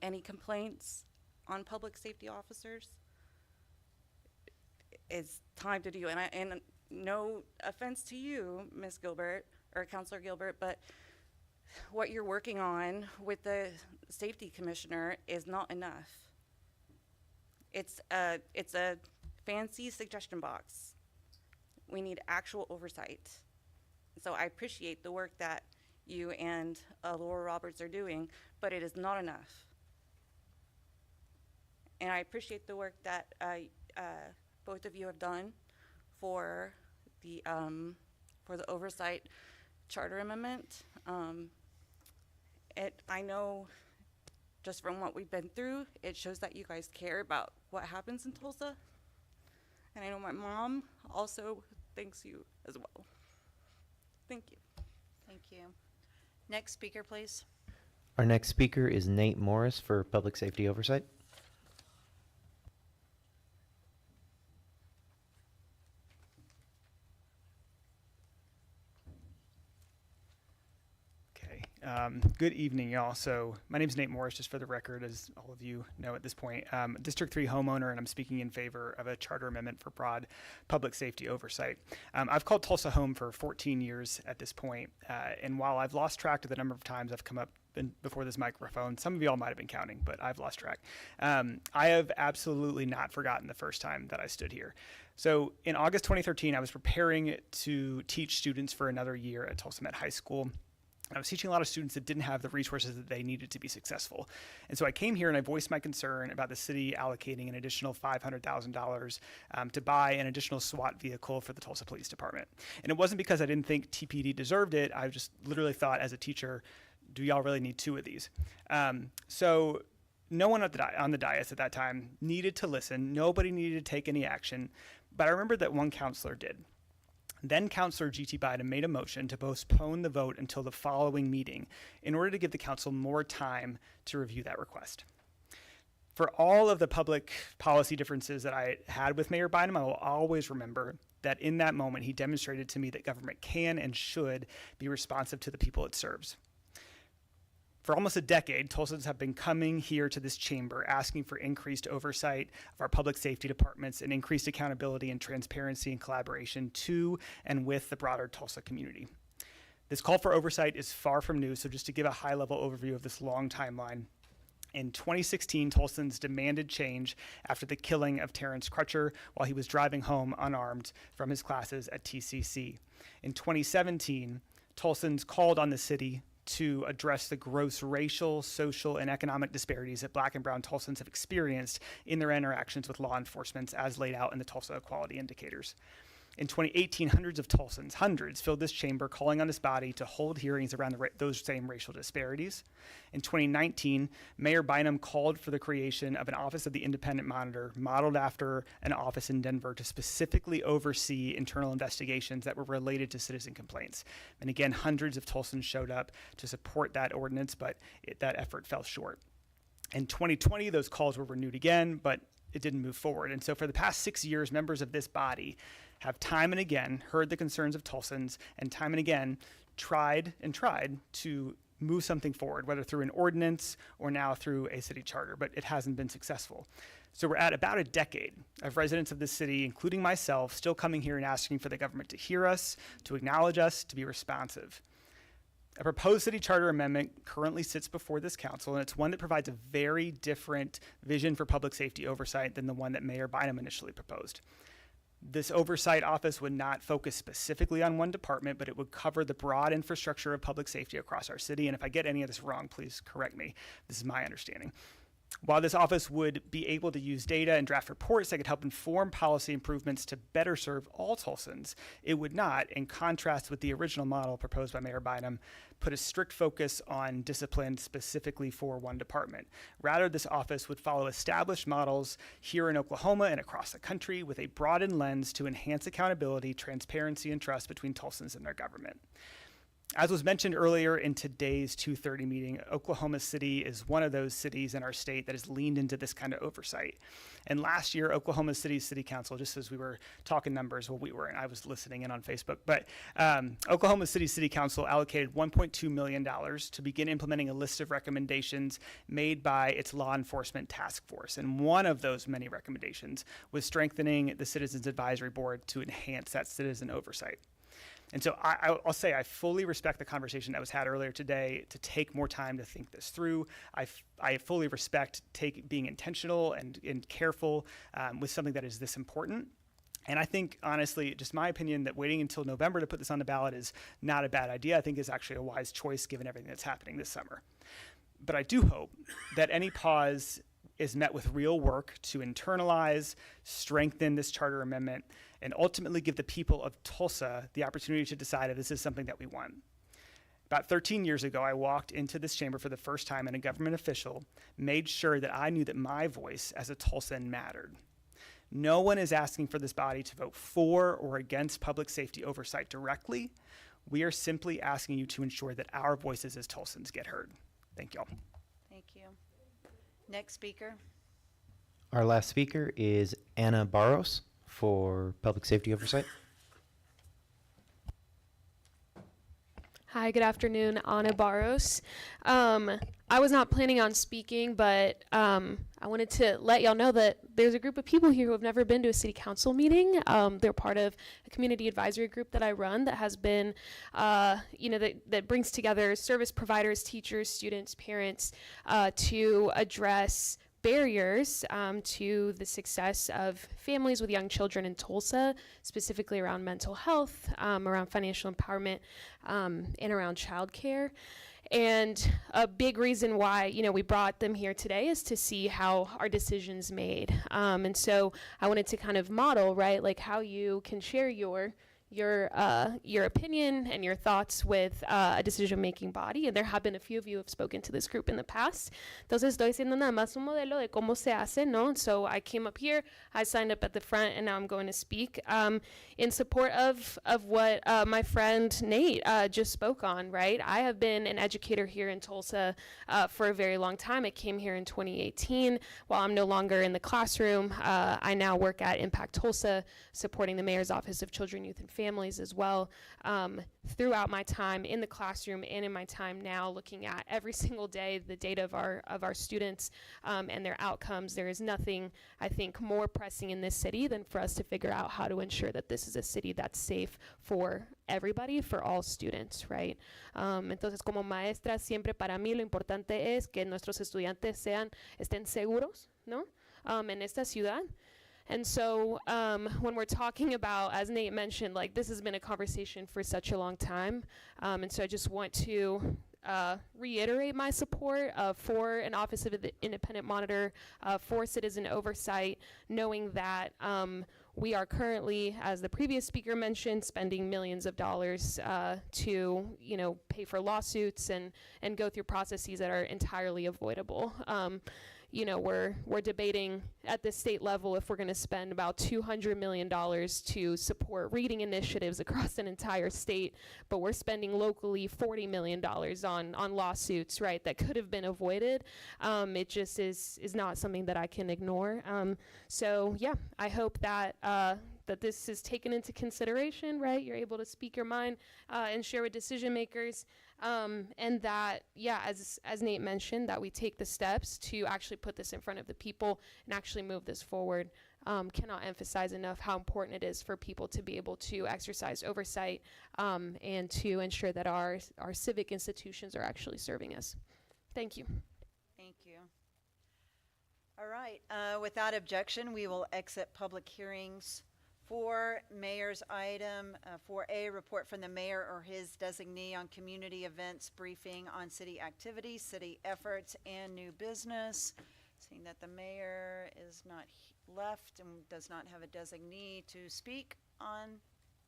any complaints on public safety officers is time to do. And no offense to you, Ms. Gilbert, or Counselor Gilbert, but what you're working on with the safety commissioner is not enough. It's a fancy suggestion box. We need actual oversight. So I appreciate the work that you and Laura Roberts are doing, but it is not enough. And I appreciate the work that both of you have done for the oversight charter amendment. I know just from what we've been through, it shows that you guys care about what happens in Tulsa. And I know my mom also thanks you as well. Thank you. Thank you. Next speaker, please. Our next speaker is Nate Morris for Public Safety Oversight. Good evening, y'all. So my name is Nate Morris, just for the record, as all of you know at this point. District 3 homeowner, and I'm speaking in favor of a charter amendment for broad public safety oversight. I've called Tulsa home for 14 years at this point, and while I've lost track of the number of times I've come up before this microphone, some of y'all might have been counting, but I've lost track. I have absolutely not forgotten the first time that I stood here. So in August 2013, I was preparing to teach students for another year at Tulsa Met High School. I was teaching a lot of students that didn't have the resources that they needed to be successful. And so I came here and I voiced my concern about the city allocating an additional $500,000 to buy an additional SWAT vehicle for the Tulsa Police Department. And it wasn't because I didn't think TPD deserved it. I just literally thought as a teacher, do y'all really need two of these? So no one on the dais at that time needed to listen. Nobody needed to take any action. But I remember that one counselor did. Then Counselor G.T. Biden made a motion to postpone the vote until the following meeting in order to give the council more time to review that request. For all of the public policy differences that I had with Mayor Bynum, I will always remember that in that moment he demonstrated to me that government can and should be responsive to the people it serves. For almost a decade, Tulsans have been coming here to this chamber asking for increased oversight of our public safety departments and increased accountability and transparency and collaboration to and with the broader Tulsa community. This call for oversight is far from new, so just to give a high-level overview of this long timeline. In 2016, Tulsans demanded change after the killing of Terrence Crutcher while he was driving home unarmed from his classes at TCC. In 2017, Tulsans called on the city to address the gross racial, social, and economic disparities that Black and Brown Tulsans have experienced in their interactions with law enforcement as laid out in the Tulsa Equality Indicators. In 2018, hundreds of Tulsans, filled this chamber calling on this body to hold hearings around those same racial disparities. In 2019, Mayor Bynum called for the creation of an Office of the Independent Monitor, modeled after an office in Denver, to specifically oversee internal investigations that were related to citizen complaints. And again, hundreds of Tulsans showed up to support that ordinance, but that effort fell short. In 2020, those calls were renewed again, but it didn't move forward. And so for the past 6 years, members of this body have time and again heard the concerns of Tulsans and time and again tried to move something forward, whether through an ordinance or now through a city charter, but it hasn't been successful. So we're at about a decade of residents of this city, including myself, still coming here and asking for the government to hear us, to acknowledge us, to be responsive. A proposed city charter amendment currently sits before this council, and it's one that provides a very different vision for public safety oversight than the one that Mayor Bynum initially proposed. This oversight office would not focus specifically on one department, but it would cover the broad infrastructure of public safety across our city. And if I get any of this wrong, please correct me. This is my understanding. While this office would be able to use data and draft reports that could help inform policy improvements to better serve all Tulsans, it would not, in contrast with the original model proposed by Mayor Bynum, put a strict focus on discipline specifically for one department. Rather, this office would follow established models here in Oklahoma and across the country with a broadened lens to enhance accountability, transparency, and trust between Tulsans and their government. As was mentioned earlier in today's 2:30 meeting, Oklahoma City is one of those cities in our state that has leaned into this kind of oversight. And last year, Oklahoma City's City Council, just as we were talking numbers, well, I was listening in on Facebook, but Oklahoma City's City Council allocated $1.2 million to begin implementing a list of recommendations made by its law enforcement task force. And one of those many recommendations was strengthening the Citizens Advisory Board to enhance that citizen oversight. And so I'll say I fully respect the conversation that was had earlier today to take more time to think this through. I fully respect being intentional and careful with something that is this important. And I think, honestly, just my opinion, that waiting until November to put this on the ballot is not a bad idea. I think is actually a wise choice given everything that's happening this summer. But I do hope that any pause is met with real work to internalize, strengthen this charter amendment, and ultimately give the people of Tulsa the opportunity to decide if this is something that we want. About 13 years ago, I walked into this chamber for the first time, and a government official made sure that I knew that my voice as a Tulsan mattered. No one is asking for this body to vote for or against public safety oversight directly. We are simply asking you to ensure that our voices as Tulsans get heard. Thank y'all. Thank you. Next speaker. Our last speaker is Anna Barros for Public Safety Oversight. Hi, good afternoon, Anna Barros. I was not planning on speaking, but I wanted to let y'all know that there's a group of people here who have never been to a city council meeting. They're part of a community advisory group that I run that has been, that brings together service providers, teachers, students, parents to address barriers to the success of families with young children in Tulsa, specifically around mental health, around financial empowerment, and around childcare. And a big reason why, we brought them here today is to see how our decisions made. And so I wanted to kind of model, right, like how you can share your opinion and your thoughts with a decision-making body, and there have been a few of you who have spoken to this group in the past. Entonces estoy haciendo nada más un modelo de cómo se hace, ¿no? So I came up here, I signed up at the front, and now I'm going to speak in support of what my friend Nate just spoke on, right? I have been an educator here in Tulsa for a very long time. I came here in 2018. While I'm no longer in the classroom, I now work at Impact Tulsa, supporting the Mayor's Office of Children, Youth, and Families as well. Throughout my time in the classroom and in my time now looking at every single day the data of our students and their outcomes, there is nothing, I think, more pressing in this city than for us to figure out how to ensure that this is a city that's safe for everybody, for all students, right? Entonces, como maestra, siempre para mí lo importante es que nuestros estudiantes estén seguros, ¿no? En esta ciudad. And so when we're talking about, as Nate mentioned, like this has been a conversation for such a long time. And so I just want to reiterate my support for an Office of the Independent Monitor, for citizen oversight, knowing that we are currently, as the previous speaker mentioned, spending millions of dollars to, pay for lawsuits and go through processes that are entirely avoidable. We're debating at the state level if we're going to spend about $200 million to support reading initiatives across an entire state, but we're spending locally $40 million on lawsuits, right, that could have been avoided. It just is not something that I can ignore. So yeah, I hope that that this is taken into consideration, right? You're able to speak your mind and share with decision makers. And that, yeah, as Nate mentioned, that we take the steps to actually put this in front of the people and actually move this forward. cannot emphasize enough how important it is for people to be able to exercise oversight and to ensure that our civic institutions are actually serving us. Thank you. Thank you. All right, without objection, we will exit public hearings. For mayor's item 4A, report from the mayor or his designee on community events, briefing on city activities, city efforts, and new business. Seeing that the mayor is not left and does not have a designee to speak on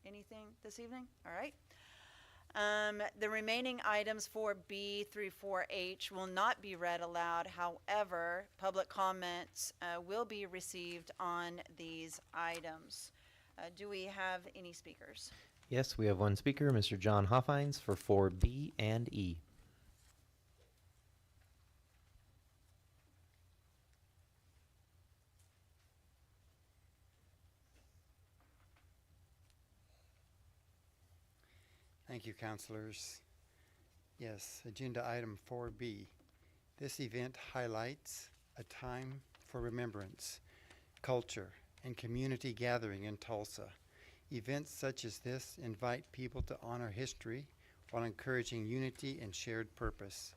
anything this evening. All right. The remaining items 4B through 4H will not be read aloud. However, public comments will be received on these items. Do we have any speakers? Yes, we have one speaker, Mr. John Hoffines, for 4B and E. Thank you, councilors. Yes, agenda item 4B. This event highlights a time for remembrance, culture, and community gathering in Tulsa. Events such as this invite people to honor history while encouraging unity and shared purpose.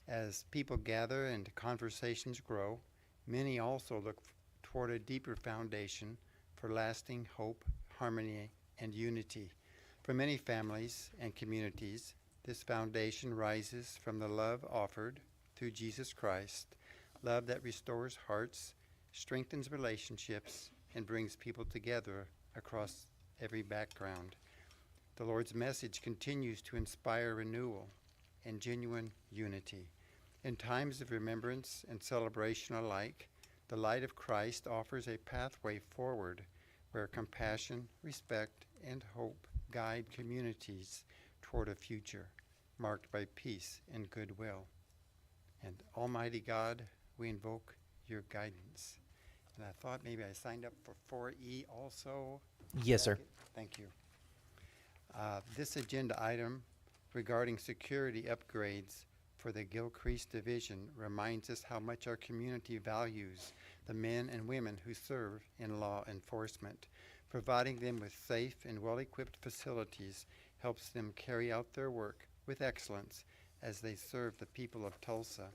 As people gather and conversations grow, many also look toward a deeper foundation for lasting hope, harmony, and unity. For many families and communities, this foundation rises from the love offered through Jesus Christ, love that restores hearts, strengthens relationships, and brings people together across every background. The Lord's message continues to inspire renewal and genuine unity. In times of remembrance and celebration alike, the light of Christ offers a pathway forward where compassion, respect, and hope guide communities toward a future marked by peace and goodwill. And Almighty God, we invoke your guidance. And I thought maybe I signed up for 4E also. Yes, sir. Thank you. This agenda item regarding security upgrades for the Gilcrease Division reminds us how much our community values the men and women who serve in law enforcement. Providing them with safe and well-equipped facilities helps them carry out their work with excellence as they serve the people of Tulsa.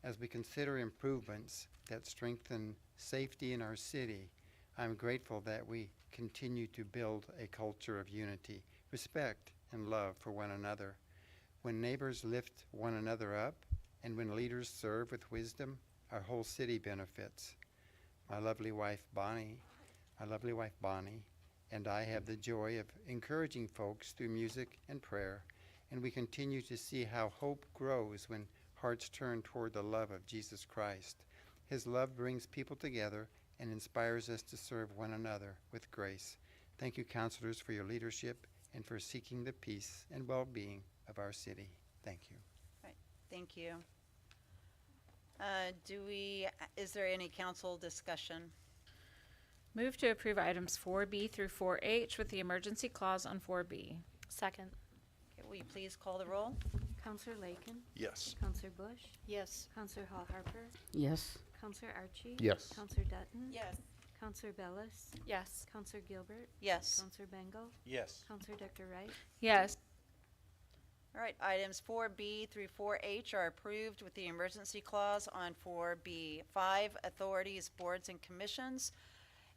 As we consider improvements that strengthen safety in our city, I'm grateful that we continue to build a culture of unity, respect, and love for one another. When neighbors lift one another up, and when leaders serve with wisdom, our whole city benefits. My lovely wife Bonnie, and I have the joy of encouraging folks through music and prayer, and we continue to see how hope grows when hearts turn toward the love of Jesus Christ. His love brings people together and inspires us to serve one another with grace. Thank you, counselors, for your leadership and for seeking the peace and well-being of our city. Thank you. Right. Thank you. Is there any council discussion? Move to approve items 4B through 4H with the emergency clause on 4B. Second. Okay, will you please call the roll? Counselor Lakin? Yes. Counselor Bush? Yes. Counselor Hall Harper? Yes. Counselor Archie? Yes. Counselor Dutton? Yes. Counselor Bellis? Yes. Counselor Gilbert? Yes. Counselor Bengal? Yes. Counselor Dr. Wright? Yes. All right, items 4B through 4H are approved with the emergency clause on 4B. 5, authorities, boards, and commissions.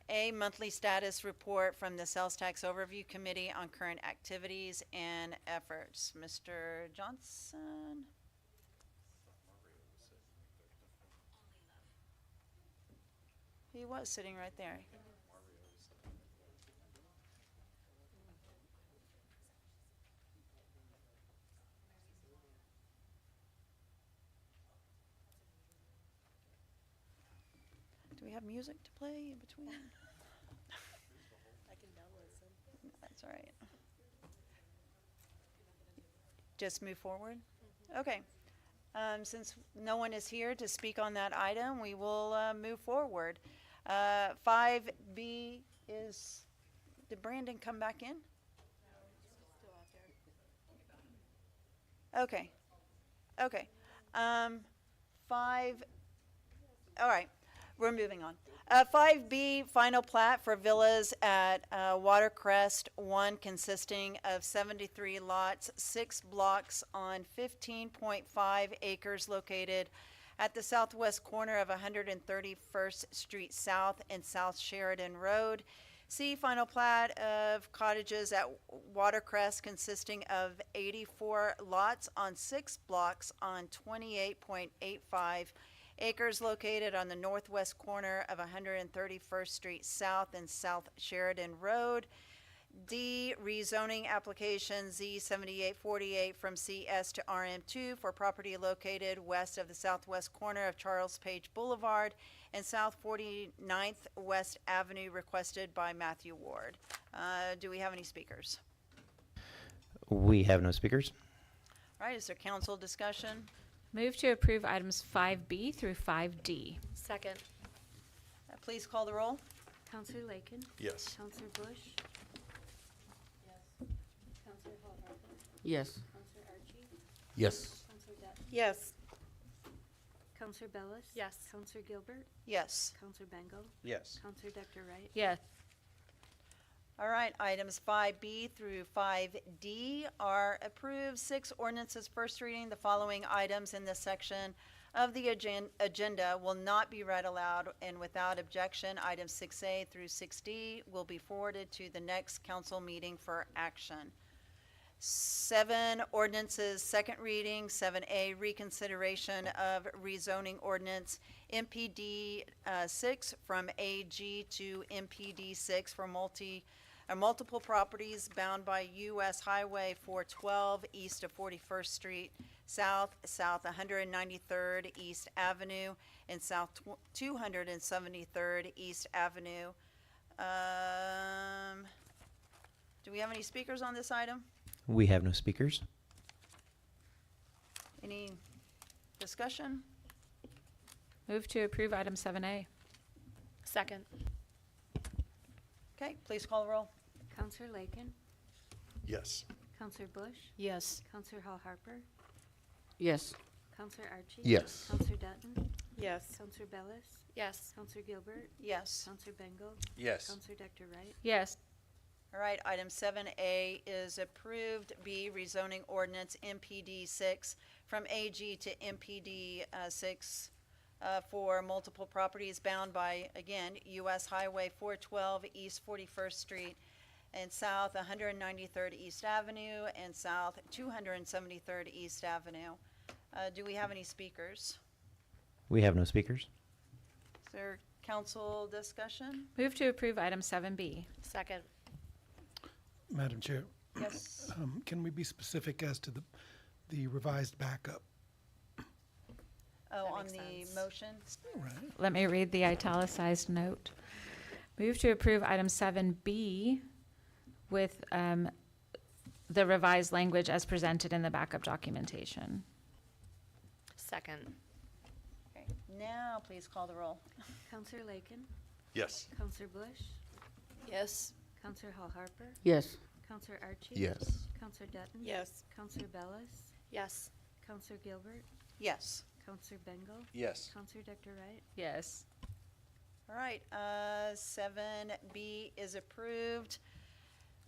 A, monthly status report from the Sales Tax Overview Committee on current activities and efforts. Mr. Johnson? He was sitting right there. Do we have music to play in between? I can download some. That's all right. Just move forward? Okay. Since no one is here to speak on that item, we will move forward. 5B is, did Brandon come back in? Okay. Okay. 5, all right. We're moving on. 5B, final plat for villas at Watercrest 1, consisting of 73 lots, 6 blocks on 15.5 acres located at the southwest corner of 131st Street South and South Sheridan Road. C, final plat of cottages at Watercrest consisting of 84 lots on 6 blocks on 28.85 acres located on the northwest corner of 131st Street South and South Sheridan Road. D, rezoning application Z7848 from CS to RM2 for property located west of the southwest corner of Charles Page Boulevard and South 49th West Avenue, requested by Matthew Ward. Do we have any speakers? We have no speakers. All right, is there council discussion? Move to approve items 5B through 5D. Second. Please call the roll. Counselor Lakin? Yes. Counselor Bush? Counselor Hall Harper? Yes. Counselor Archie? Yes. Counselor Dutton? Yes. Counselor Bellis? Yes. Counselor Gilbert? Yes. Counselor Bengal? Yes. Counselor Dr. Wright? Yes. All right, items 5B through 5D are approved. 6 ordinances first reading. The following items in this section of the agenda will not be read aloud, and without objection, items 6A through 6D will be forwarded to the next council meeting for action. 7 ordinances, second reading. 7A, reconsideration of rezoning ordinance MPD 6 from AG to MPD 6 for multiple properties bound by U.S. Highway 412 east of 41st Street, south 193rd East Avenue, and south 273rd East Avenue. Do we have any speakers on this item? We have no speakers. Any discussion? Move to approve item 7A. Second. Okay, please call the roll. Counselor Lakin? Yes. Counselor Bush? Yes. Counselor Hall Harper? Yes. Counselor Archie? Yes. Counselor Dutton? Yes. Counselor Bellis? Yes. Counselor Gilbert? Yes. Counselor Bengal? Yes. Counselor Dr. Wright? Yes. All right, item 7A is approved. B, rezoning ordinance MPD 6 from AG to MPD 6 for multiple properties bound by, again, U.S. Highway 412 East 41st Street and South 193rd East Avenue and South 273rd East Avenue. Do we have any speakers? We have no speakers. Is there council discussion? Move to approve item 7B. Second. Madam Chair, Yes. can we be specific as to the revised backup? Oh, That on makes the sense. motion? Right. Let me read the italicized note. Move to approve item 7B with the revised language as presented in the backup documentation. Second. Okay, now please call the roll. Counselor Lakin? Yes. Counselor Bush? Yes. Counselor Hall Harper? Yes. Counselor Archie? Yes. Counselor Dutton? Yes. Counselor Bellis? Yes. Counselor Gilbert? Yes. Counselor Bengal? Yes. Counselor Dr. Wright? Yes. All right, 7B is approved.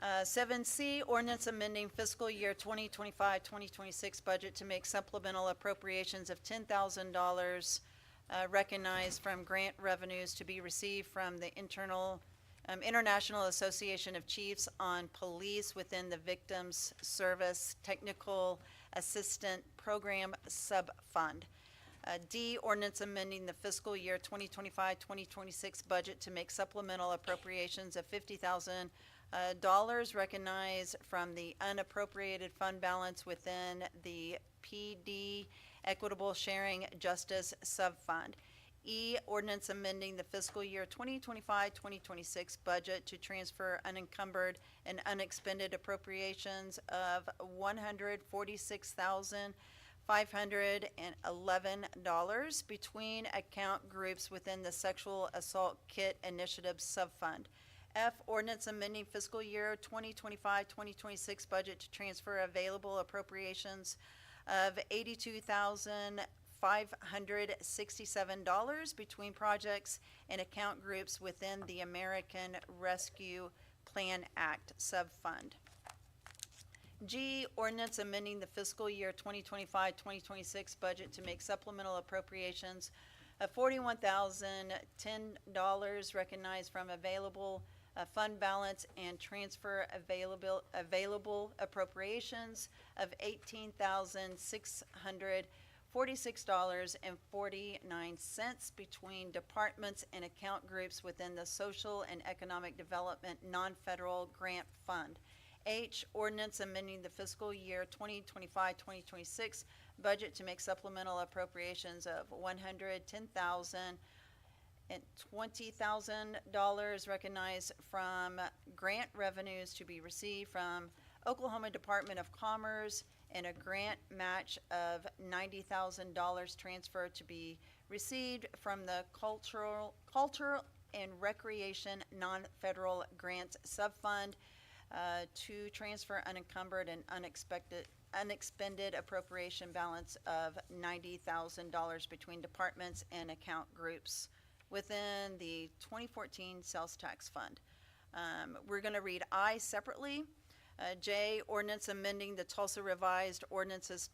7C, ordinance amending fiscal year 2025-2026 budget to make supplemental appropriations of $10,000 recognized from grant revenues to be received from the International Association of Chiefs on Police within the Victims Service Technical Assistant Program Sub-Fund. D, ordinance amending the fiscal year 2025-2026 budget to make supplemental appropriations of $50,000 recognized from the unappropriated fund balance within the PD Equitable Sharing Justice Sub-Fund. E, ordinance amending the fiscal year 2025-2026 budget to transfer unencumbered and unexpended appropriations of $146,511 between account groups within the Sexual Assault Kit Initiative Subfund. F, ordinance amending fiscal year 2025-2026 budget to transfer available appropriations of $567 between projects and account groups within the American Rescue Plan Act subfund. G, ordinance amending the fiscal year 2025-2026 budget to make supplemental appropriations of $41,010 recognized from available fund balance and transfer available appropriations of $18,646.49 between departments and account groups within the Social and Economic Development Non-Federal Grant Fund. H, ordinance amending the fiscal year 2025-2026 budget to make supplemental appropriations of $110,000 and $20,000 recognized from grant revenues to be received from Oklahoma Department of Commerce and a grant match of $90,000 transferred to be received from the Cultural and Recreation Non-Federal Grants Subfund to transfer unencumbered and unexpended appropriation balance of $90,000 between departments and account groups within the 2014 sales tax fund. We're going to read I separately. J, ordinance amending the Tulsa Revised Ordinances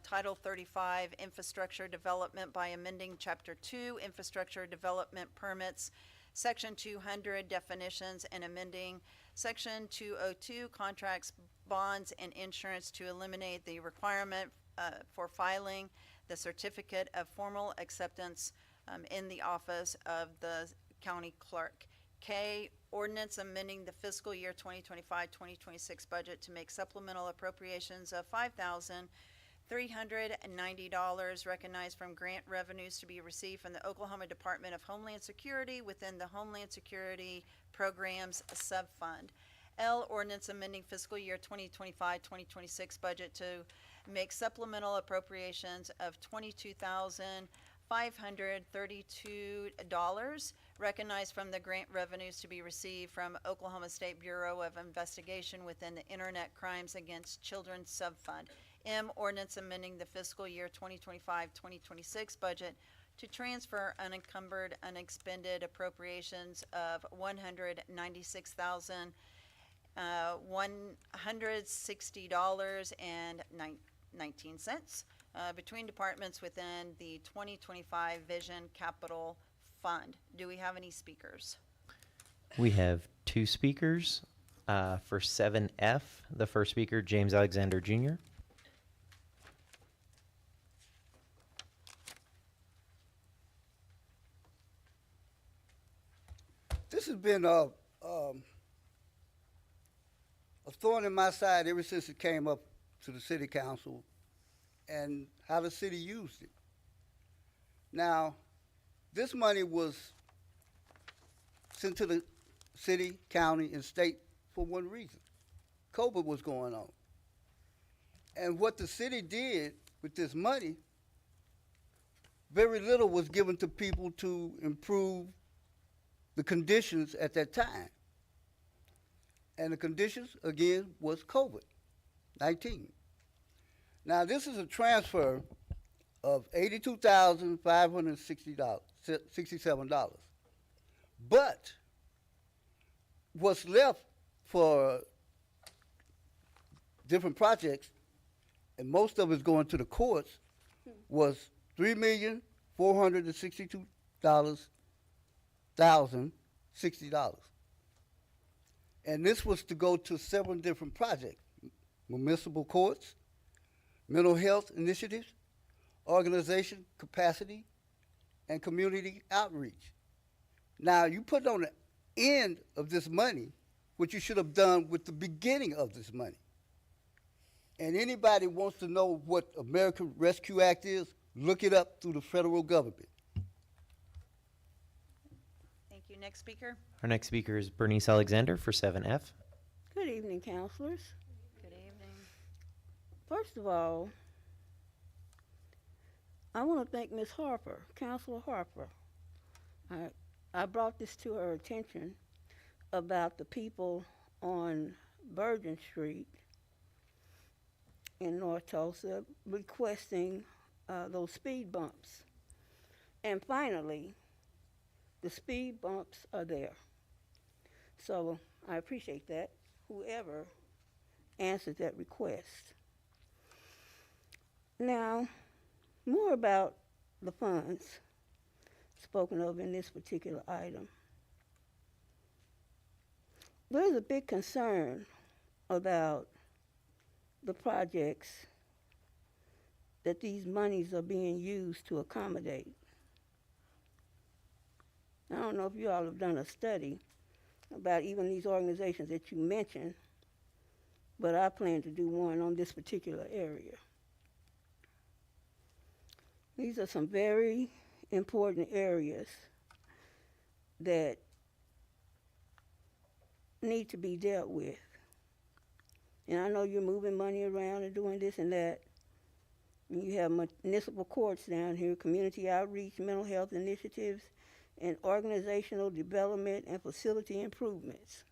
Title 35 Infrastructure Development by amending Chapter 2 Infrastructure Development Permits, Section 200 Definitions, and amending Section 202 Contracts, Bonds, and Insurance to eliminate the requirement for filing the certificate of formal acceptance in the office of the county clerk. K, ordinance amending the fiscal year 2025-2026 budget to make supplemental appropriations of $5,390 recognized from grant revenues to be received from the Oklahoma Department of Homeland Security within the Homeland Security Programs Subfund. L, ordinance amending fiscal year 2025-2026 budget to make supplemental appropriations of $22,532 recognized from the grant revenues to be received from Oklahoma State Bureau of Investigation within the Internet Crimes Against Children Subfund. M, ordinance amending the fiscal year 2025-2026 budget to transfer unencumbered, unexpended appropriations of $196,160.19 between departments within the 2025 Vision Capital Fund. Do we have any speakers? We have two speakers. For 7F, the first speaker, James Alexander Jr. This has been a thorn in my side ever since it came up to the city council and how the city used it. Now, this money was sent to the city, county, and state for one reason. COVID was going on. And what the city did with this money, very little was given to people to improve the conditions at that time. And the conditions, again, was COVID-19. Now, this is a transfer of $82,567. But what's left for different projects, and most of it's going to the courts, was $3,462,060. And this was to go to several different projects: municipal courts, mental health initiatives, organization capacity, and community outreach. Now, you put on the end of this money what you should have done with the beginning of this money. And anybody wants to know what American Rescue Act is, look it up through the federal government. Thank you. Next speaker. Our next speaker is Bernice Alexander for 7F. Good evening, counselors. Good evening. First of all, I want to thank Ms. Harper, Counselor Harper. I brought this to her attention about the people on Virgin Street in North Tulsa requesting those speed bumps. And finally, the speed bumps are there. So I appreciate that, whoever answered that request. Now, more about the funds spoken of in this particular item. There's a big concern about the projects that these monies are being used to accommodate. I don't know if you all have done a study about even these organizations that you mentioned, but I plan to do one on this particular area. These are some very important areas that need to be dealt with. And I know you're moving money around and doing this and that. And you have municipal courts down here, community outreach, mental health initiatives, and organizational development and facility improvements.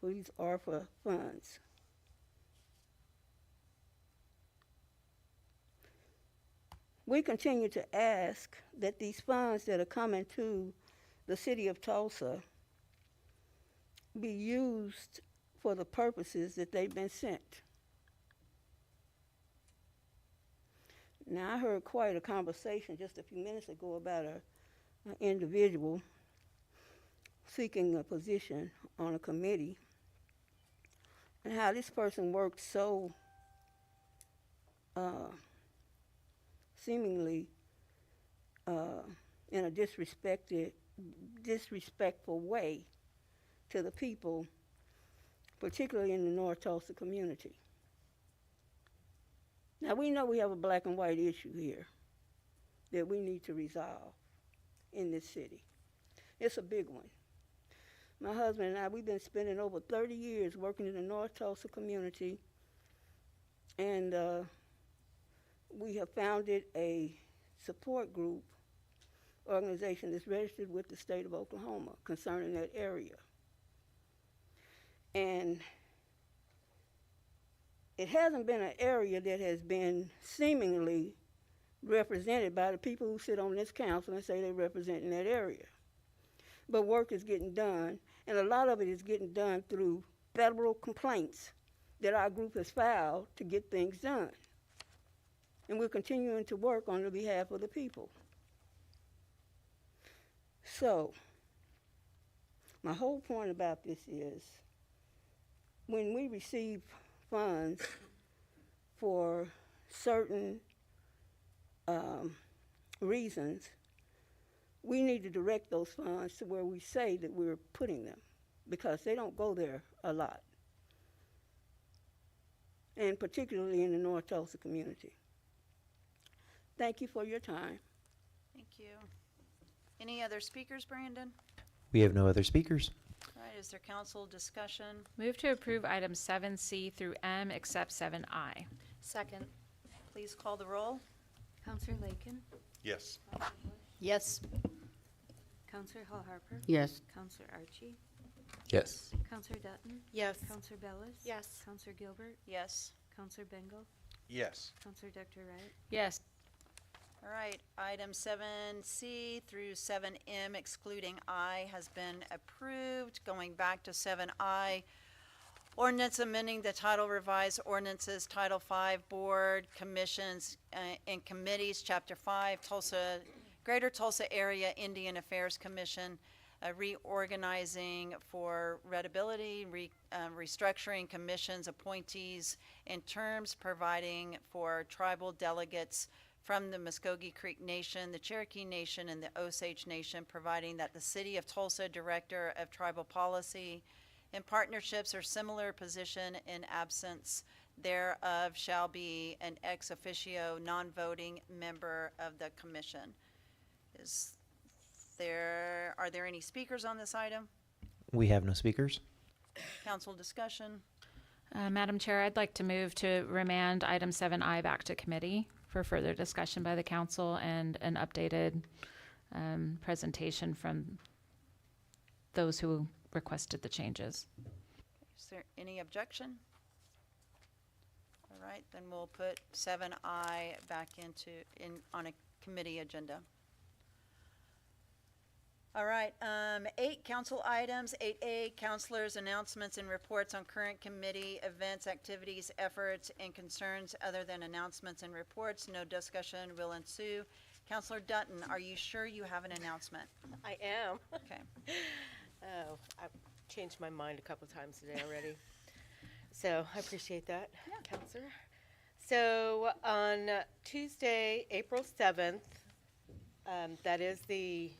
These are for funds. We continue to ask that these funds that are coming to the city of Tulsa be used for the purposes that they've been sent. Now, I heard quite a conversation just a few minutes ago about an individual seeking a position on a committee and how this person worked so seemingly in a disrespectful way to the people, particularly in the North Tulsa community. Now, we know we have a black and white issue here that we need to resolve in this city. It's a big one. My husband and I, we've been spending over 30 years working in the North Tulsa community, and we have founded a support group organization that's registered with the state of Oklahoma concerning that area. And it hasn't been an area that has been seemingly represented by the people who sit on this council and say they represent in that area. But work is getting done, and a lot of it is getting done through federal complaints that our group has filed to get things done. And we're continuing to work on the behalf of the people. So, my whole point about this is, when we receive funds for certain reasons, we need to direct those funds to where we say that we're putting them, because they don't go there a lot, and particularly in the North Tulsa community. Thank you for your time. Thank you. Any other speakers, Brandon? We have no other speakers. All right, is there council discussion? Move to approve items 7C through M except 7I. Second. Please call the roll. Counselor Lakin? Yes. Yes. Counselor Hall Harper? Yes. Counselor Archie? Yes. Counselor Dutton? Yes. Counselor Bellis? Yes. Counselor Gilbert? Yes. Counselor Bengal? Yes. Counselor Dr. Wright? Yes. All right, item 7C through 7M excluding I has been approved. Going back to 7I, ordinance amending the title revised ordinances, Title 5 Board, Commissions, and Committees, Chapter 5, Tulsa, Greater Tulsa Area Indian Affairs Commission, reorganizing for readability, restructuring commissions, appointees, and terms, providing for tribal delegates from the Muskogee Creek Nation, the Cherokee Nation, and the Osage Nation, providing that the City of Tulsa Director of Tribal Policy and Partnerships or similar position in absence thereof shall be an ex officio non-voting member of the commission. Are there any speakers on this item? We have no speakers. Council discussion? Madam Chair, I'd like to move to remand item 7I back to committee for further discussion by the council and an updated presentation from those who requested the changes. Is there any objection? All right, then we'll put 7I back on a committee agenda. All right, 8 council items. 8A, counselors' announcements and reports on current committee events, activities, efforts, and concerns other than announcements and reports. No discussion will ensue. Counselor Dutton, are you sure you have an announcement? I am. Okay. Oh, I've changed my mind a couple times today already. So I appreciate that, Counselor. So on Tuesday, April 7th, that is the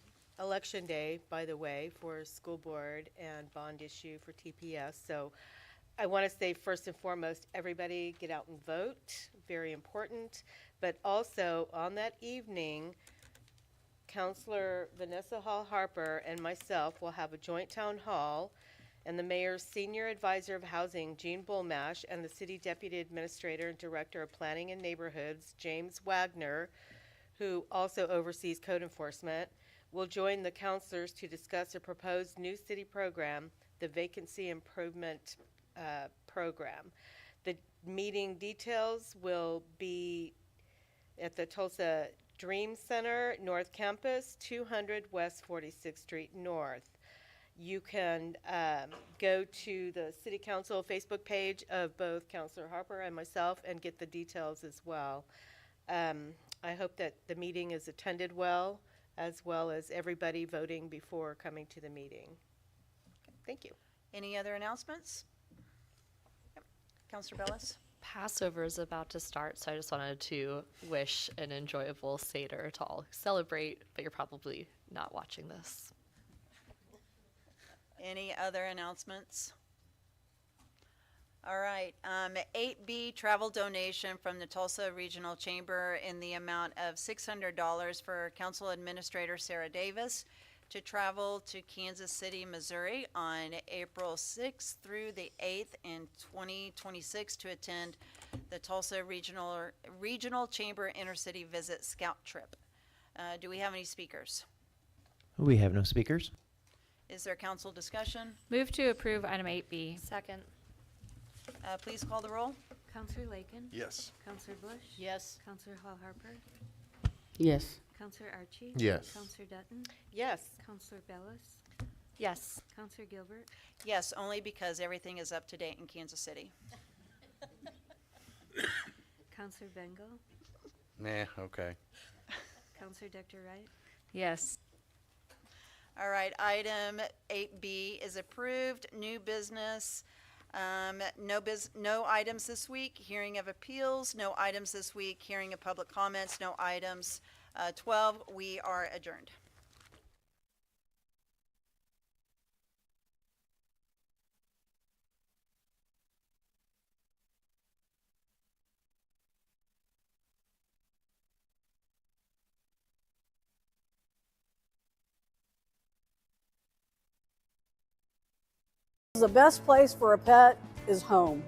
election day, by the way, for school board and bond issue for TPS. So I want to say first and foremost, everybody get out and vote. Very important. But also on that evening, Counselor Vanessa Hall Harper and myself will have a joint town hall, and the mayor's senior advisor of housing, Jean Bullmash, and the city deputy administrator and director of planning and neighborhoods, James Wagner, who also oversees code enforcement, will join the counselors to discuss a proposed new city program, the Vacancy Improvement Program. The meeting details will be at the Tulsa Dream Center, North Campus, 200 West 46th Street North. You can go to the City Council Facebook page of both Councilor Harper and myself and get the details as well. I hope that the meeting is attended well as everybody voting before coming to the meeting. Thank you. Any other announcements? Yep. Counselor Bellis? Passover is about to start, so I just wanted to wish an enjoyable Seder to all who celebrate, but you're probably not watching this. Any other announcements? All right, 8B, travel donation from the Tulsa Regional Chamber in the amount of $600 for Council Administrator Sarah Davis to travel to Kansas City, Missouri on April 6th through the 8th in 2026 to attend the Tulsa Regional Chamber Intercity Visit Scout Trip. Do we have any speakers? We have no speakers. Is there council discussion? Move to approve item 8B. Second. Please call the roll. Counselor Lakin? Yes. Counselor Bush? Yes. Counselor Hall Harper? Yes. Counselor Archie? Yes. Counselor Dutton? Yes. Counselor Bellis? Yes. Counselor Gilbert? Yes, only because everything is up to date in Kansas City. Counselor Bengal? Nah, okay. Counselor Dr. Wright? Yes. All right, item 8B is approved. New business. No items this week. Hearing of appeals. No items this week. Hearing of public comments. No items. 12, we are adjourned. The best place for a pet is home.